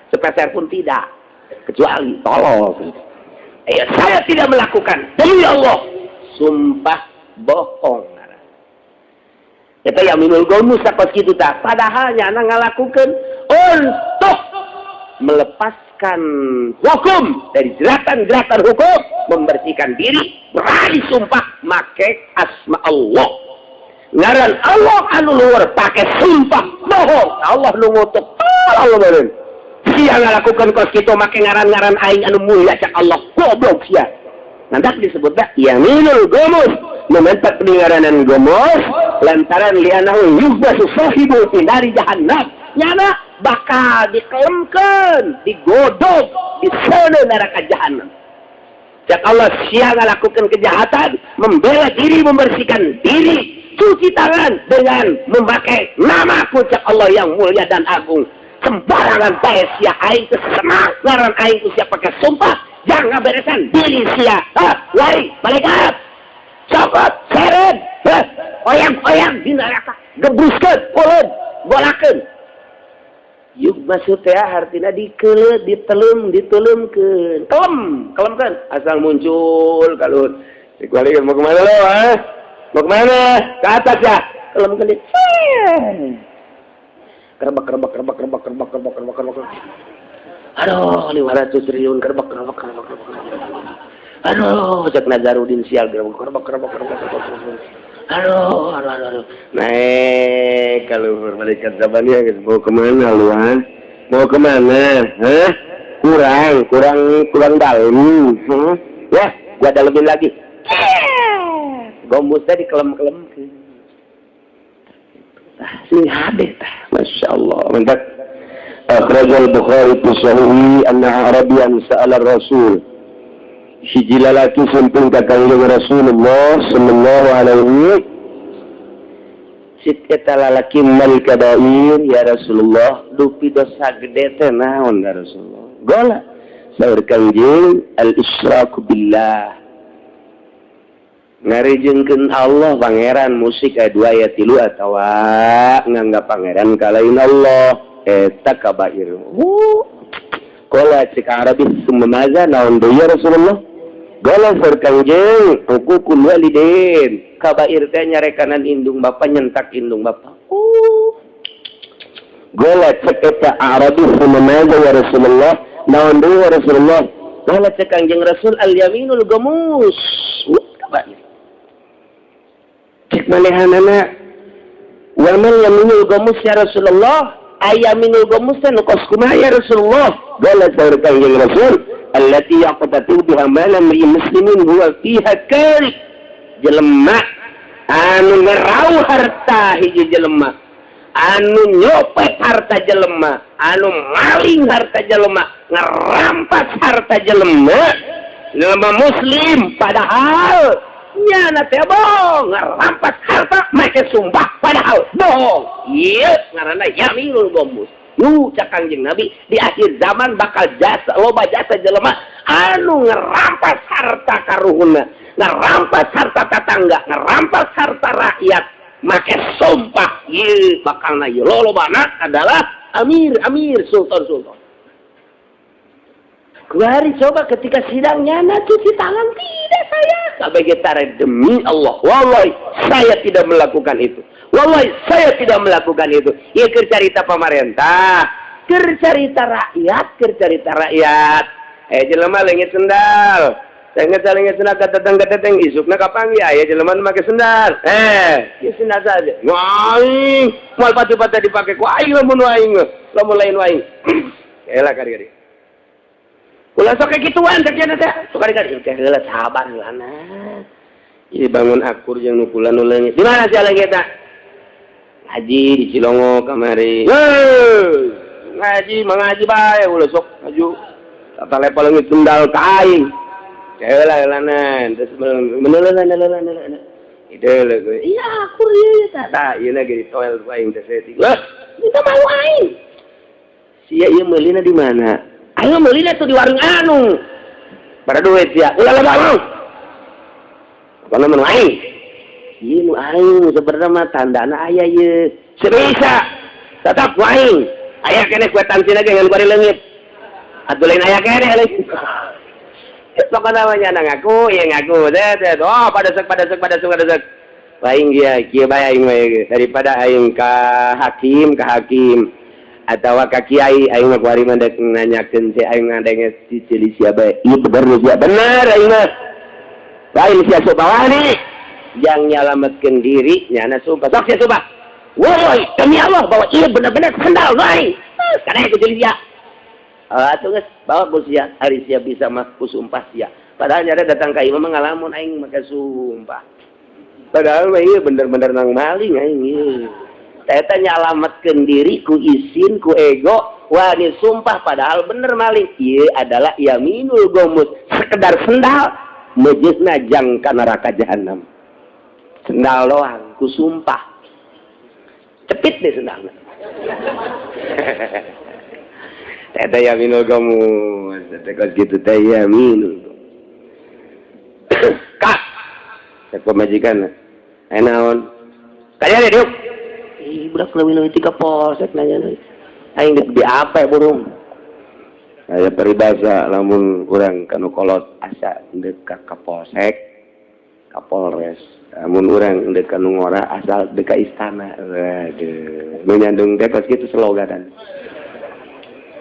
Sepeser pun tidak. Kecuali, tolong. Saya tidak melakukan. Demi Allah, sumpah bohong. Eta yaminul gomus sakos kitu tah. Padahal nyana ngalakukeun untuk melepaskan hukum dari jeratan-jeratan hukum, membersihkan diri, berani sumpah make asma Allah. Ngaran Allah anu luhur pakai sumpah bohong. Allah nu ngutuk Allah beureun. Sia ngalakukeun kos kitu make ngaran-ngaran aing anu mulia cak Allah. Goblok sia. Nandak disebutna yaminul gomus. Mementak peningaranan gomus lantaran lianahu yuhbasu sahibu fi nari jahannam. Nyana bakal dikelemkeun, digodok di sana neraka jahanam. Cak Allah sia ngalakukeun kejahatan, membela diri, membersihkan diri, cuci tangan dengan memakai namaku cak Allah yang mulia dan agung. Sembarangan bae sia aing teu senang ngaran aing teu sia pakai sumpah, jangan beresan diri sia. Lari, malaikat. Copot, seret, oyang-oyang di neraka, gebruskeun, uleun, golakeun. Yuk maksudnya artinya dikelet, ditelemkeun. Kelemkeun. Asal muncul kalau dikualikan mau kemana lo, Mau kemana? Ke atas ya. Kelemkeun di. Kerbak. Aduh, 500 triliun kerbak. Aduh, cek Nazarudin sial kerbak. Aduh. Naik kalau malaikat Zabania mau kemana lu, Mau kemana? Kurang dalam. Ya, gua dalemin lagi. Gomusnya dikelem-kelem. Sini hadis tah. Masya Allah. Mantap. Akhrajal Bukhari fi Sahihi anna Arabian sa'ala Rasul. Hiji lalaki sumping ka Kangjeng Rasulullah sallallahu alaihi sit eta lalaki mal kabair ya Rasulullah dupi dosa gede teh naon ya Rasulullah. Gola saur Kangjeng al isyraku billah. Ngarijengkeun Allah pangeran musik aya 2 aya 3 atawa nganggap pangeran kalain Allah eta kabair. Qala cik Arabi summaza naon deui ya Rasulullah? Gola saur Kangjeng hukukul walidain. Kabair teh nyarekanan indung bapa, nyentak indung bapa. Gola cek eta Arabi summaza ya Rasulullah naon deui ya Rasulullah? Gola cek Kangjeng Rasul al yaminul gamus. Kabair. Cek manehanana wa man yaminul gamus ya Rasulullah? Ayaminul gamus nu kos kumaha ya Rasulullah? Gola saur Kangjeng Rasul allati yaqtatu biha malam muslimin huwa fiha kari jelema anu ngerau harta hiji jelema anu nyopet harta jelema anu maling harta jelema ngerampas harta jelema muslim padahal nyana teh bohong ngerampas harta make sumpah padahal bohong ieu ngaranna yaminul gamus. Cak Kangjeng Nabi di akhir zaman bakal loba jasa jelema anu ngerampas harta karuhuna, ngerampas harta tetangga, ngerampas harta rakyat, make sumpah ieu bakalna ieu lolobana adalah amir, sultan. Kuari coba ketika sidang nyana cuci tangan tidak saya. Sebagai tarik demi Allah, wallahi saya tidak melakukan itu. Wallahi saya tidak melakukan itu. Ya cerita pemerintah, cerita rakyat. Jelema leungit sendal. Leungit sendal kateteng isukna kapang ya jelema make sendal. Ya sendal saja. Waing, moal patu-patu dipake ku aing lamun lain waing. Elah kari-kari. Ulah sok kekituan terjadi teh. Sok kari-kari teh heula sabar heulana. Ieu bangun akur jeung nukulan leungit. Di mana sia leungit teh? Ngaji di Cilongo kamari. Ngaji bae ulah sok maju. Tata lepal leungit sendal ka aing. Heula heulana terus meneuleun. Ide gue. Iya akur ieu tah. Ieu na ge toel aing teh seting. Lah, kita mau aing. Sia ieu meulina di mana? Ayo meulina tuh di warung anu. Pada duit ya. Ulah mau. Kana mun aing. Ieu nu aing sebenarnya mah tandana aya ieu. Sebisa tetap aing. Aya keneh kuetan sina ge ngan bari leungit. Atuh lain aya keneh leuwih. sok namanya ngaku ya ngaku oh pada sek aing kieu bae aing daripada aing ka hakim atawa ka kiai aing mah kuari mandek nanyakeun teh aing ngadenge si cili sia bae ieu bener aing mah lain sia sobawani yang nyalametkeun diri nyana sumpah sok sia sumpah woi demi Allah bahwa ieu bener-bener sandal bae kana ku cili sia atuh geus bawa ku sia hari sia bisa mah ku sumpah sia padahal nyara datang ka imam ngalamun aing make sumpah padahal mah ieu bener-bener nang maling aing ieu eta nyalametkeun diri ku isin ku ego wani sumpah padahal bener maling ieu adalah yaminul gomus sekedar sendal mejisna jang ka neraka jahanam sendal doang ku sumpah cepit deh sendalna eta yaminul gomus eta gitu teh yaminul kak saya pemajikan naon kalian hidup budak leuwih ti ka polsek nanya aing di apa ya burung aya peribahasa lamun urang kanu kolot asa deuk ka polsek ka polres lamun urang deuk kanu ngora asal deuk ka istana waduh nu nyandung teh kos kitu sloganan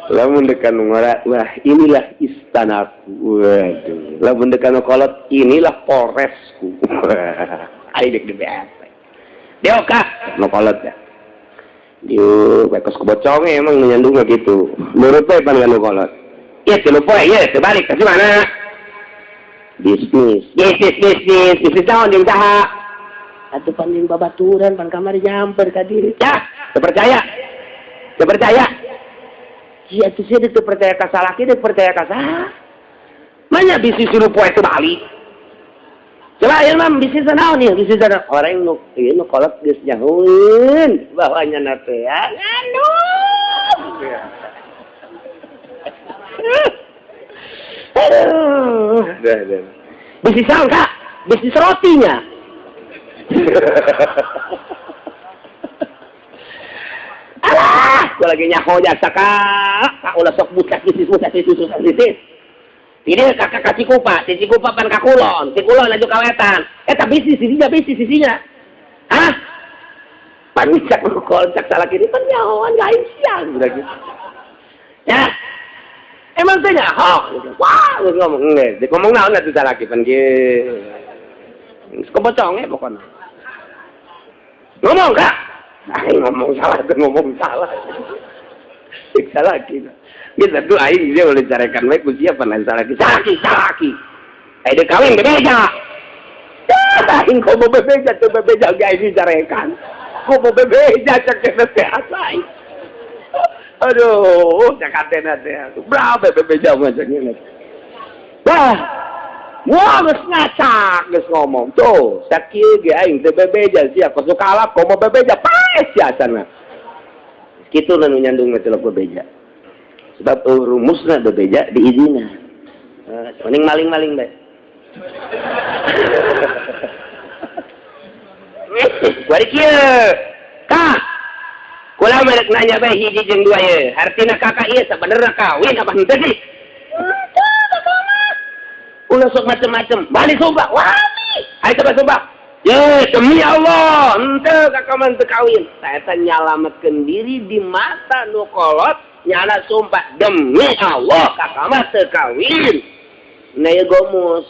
lamun deuk kanu ngora wah inilah istanaku waduh lamun deuk kanu kolot inilah polresku aing deuk di BSP dia kah nu kolot ya yuk, bekos kebocongnya emang menyandungnya gitu. Menurut saya pan kanu kolot. Iya, si lupa ya, sebalik ke mana? Bisnis tahun yang saha. Atuh pan jeung babaturan pan kamari nyamper ka diri. Cah, terpercaya. Iya, tuh sih teu percaya ka salaki, teu percaya ka saha. Manya bisnis si lupa itu balik. Coba ya mam bisnis naon nih bisnis orang nu ieu nu kolot geus nyahoeun bahwanya na teh ya anu bisnis naon Kak bisnis rotinya alah gua lagi nyaho jasa Kak ulah sok buka bisnis ini kakak ka Cikupa pan ka Kulon, Kulon laju kawetan. Eta bisnis sisinya. Hah? Pan cak lu kolcak salah kiri pan nyahoan gaing siang udah gitu. Ya. Emang teh nyaho. Wah, geus ngomong geus. Ngomong naon atuh salah ki pan kieu. Kebeconge pokona. Ngomong Kak. Ngomong salah. Salah ki. Kita tuh aing dia boleh carikan baik usia salah lagi. Ayo kawin bebeja. Aing kok mau bebeja tuh bebeja guys dicarikan. Kok mau bebeja cek teh asai. Aduh, cakatena teh. Berapa bebeja macamnya. Wah. Wah, geus ngacak, geus ngomong. Tuh, sakieu ge aing teh bebeja sia kosu kalap kok mau bebeja paes jasana. Kitu nu nyandung teh bebeja. Sebab rumusna bebeja diizina. Mending maling-maling bae. Bari kieu. Kak. Kula merek nanya bae hiji jeung dua ye. Artina kakak ieu sabenerna kawin apa henteu sih? Ulah sok macem-macem. Balik sumpah. Wani. Ayo coba sumpah. Ye, demi Allah, henteu kakak mah teu kawin. Saya teh nyalametkeun diri di mata nu kolot. Nyala sumpah demi Allah kakak mah teu kawin. Nah ya gomus.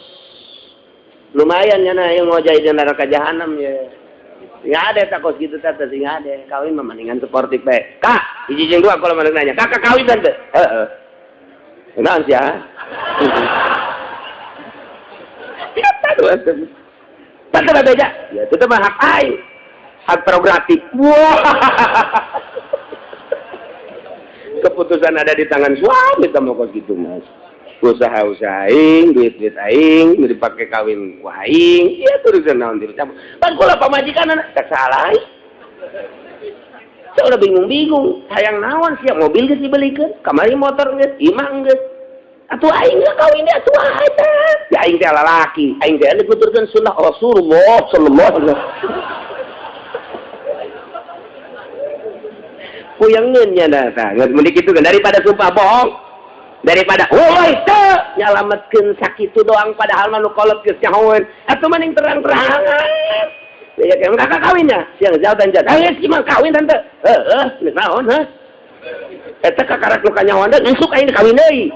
Lumayan nyana yang ngojai di neraka jahanam ya. Sing ade tak kos gitu teh sing ade. Kawin mah mendingan sportif bae. Kak, hiji jeung dua kalau maneh nanya. Kakak kawin kan teu? Heeh. Naon sia? Tante bebeja. Ya itu mah hak aing. Hak prerogatif. Wah. Keputusan ada di tangan suami sama kos gitu mas. Usaha aing, duit aing, dipakai kawin ku aing, iya turusan naon dicampur. Pan kula pamajikan anak salah. Saya udah bingung. Hayang naon sia mobil geus dibelikeun, kamari motor geus, imah geus. Atuh aing geus kawin dia atuh eta. Ya aing teh lalaki, aing teh nuturkeun sunnah Rasulullah sallallahu alaihi wasallam. Kuyangeun nya dah tah. Ngeus mun kitu kan daripada sumpah bohong. daripada itu nyalametkeun sakitu doang padahal mah nu kolot geus nyahoeun atuh mending terang-terangan ya kan kakak kawinnya siang jauh dan jauh geus gimana kawin tante geus naon heuh eta kakarak nu kanyahoan teh isuk aing kawin deui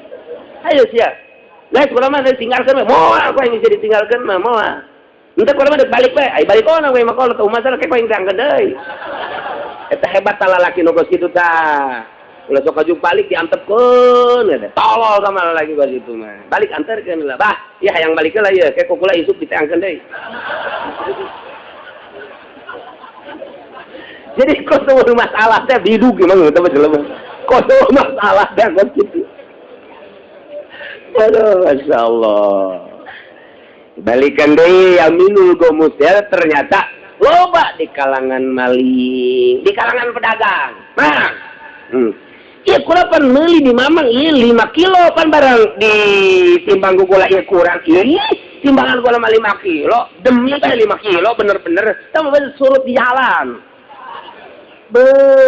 ayo sia guys kurang mah ditinggalkeun moal aku yang bisa ditinggalkeun mah moal henteu kurang mah balik we ai balik ona we mah kolot umat teh kayak aing diangkeun deui eta hebat tah lalaki nu geus kitu tah ulah sok aju balik diantepkeun tolol sama lagi gua situ mah balik anterkeun lah bah ya hayang balikeun lah ieu ke kukula isuk diteangkeun deui jadi kok semua masalah teh bidug emang teh jelema kok semua masalah teh kok kitu aduh masyaallah balikan deui Aminul Gomus ya ternyata loba di kalangan maling di kalangan pedagang nah iya kurang pan meuli di mamang iya 5 kilo pan barang di timbang gula iya kurang iya timbangan gula mah 5 kilo demi kan 5 kilo bener-bener sama bener surut di jalan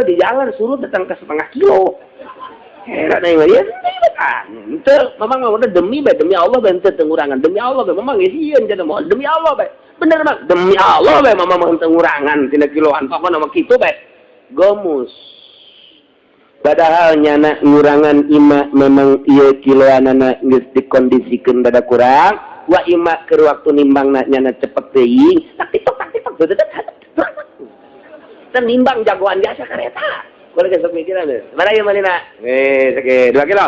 di jalan surut datang ke 0,5 kilo heran aing dia kan ente mamang mah udah demi Allah bae ente tengurangan demi Allah bae mamang sieun cenah moal demi Allah bae bener mah demi Allah bae mamang mah tengurangan tina kiloan pokona mah kitu bae Gomus padahal nyana ngurangan ima memang iya kiloanana geus dikondisikeun bada kurang wa ima keur waktu nimbangna nyana cepet teuing tak titok dan nimbang jagoan biasa kareta boleh geus mikiran deh mana ieu manina sake 2 kilo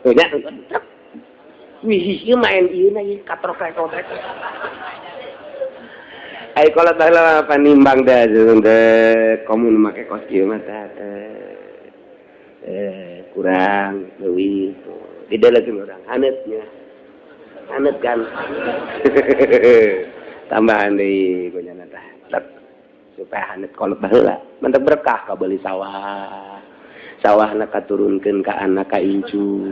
tuh nya wih ieu main ieu na ieu katrok-katrok ai kalau baheula panimbang da komun make kostum tah kurang leuwih didelekeun urang haneutnya haneut kan tambahan deui gonyana tah supaya haneut kolot baheula mentek berkah ka beuli sawahna katurunkeun ka anak ka incu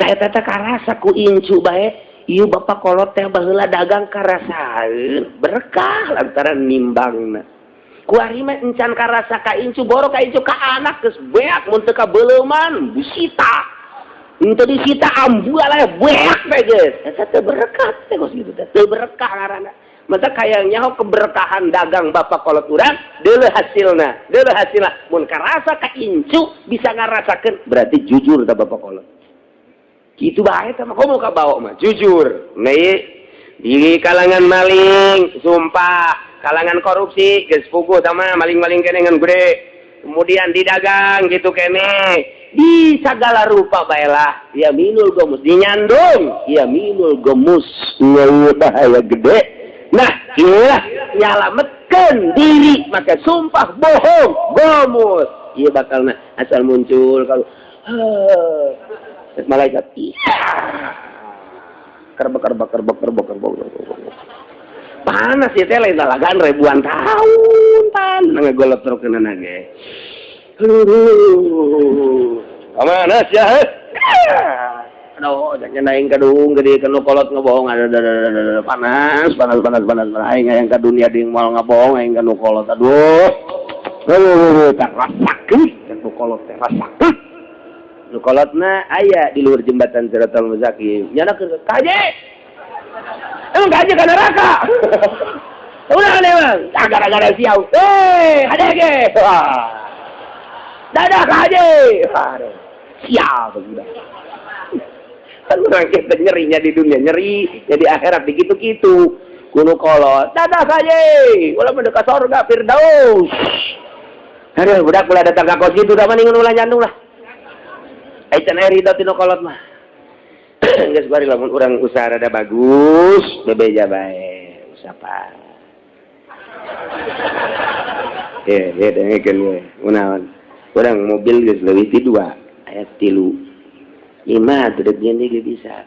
ka eta teh karasa ku incu bae ieu bapak kolot teh baheula dagang karasaeun berkah lantaran nimbangna ku ari mah encan karasa ka incu boro ka incu ka anak geus beak mun teu ka beuleuman disita henteu disita ambu aya beak teh geus eta teh berkah teh geus kitu teh teu berkah ngaranna mata kaya nyaho keberkahan dagang bapak kolot urang deuleu hasilna mun karasa ka incu bisa ngarasakeun berarti jujur tah bapak kolot kitu bae teh mah komo ka bawa mah jujur nih di kalangan maling sumpah kalangan korupsi geus puguh sama maling-maling kene ngan gede kemudian didagang gitu kene di segala rupa baelah ya Minul Gomus dinyandung ya Minul Gomus bahaya gede nah ieu nyalametkeun diri maka sumpah bohong Gomus ieu bakalna asal muncul kalau malaikat kerbek panas ya teh lain dalagan ribuan tahun tan ngegolot terkeunana ge panas ya aduh jangan aing kadung gede kanu kolot ngebohong ada panas aing aya ka dunia deung moal ngabohong aing kanu kolot aduh tak rasakeun kanu kolot teh rasakeun nu kolotna aya di luhur jembatan Siratal Mustaqim nyana keur kaje emang kaje ka neraka udah emang gara-gara siau ada ge dadah kaje sial udah kan orang kita nyerinya di dunia nyeri jadi akhirat begitu-gitu kuno kolot dadah kaje ulah mendekat surga Firdaus aduh budak ulah datang ka kos kitu da mending ulah nyandung lah aican eri da tino kolot mah geus bari lamun urang usaha rada bagus bebeja bae usapa ya dengekeun we unaon urang mobil geus leuwih ti 2 aya 3 5 teu deui ge bisa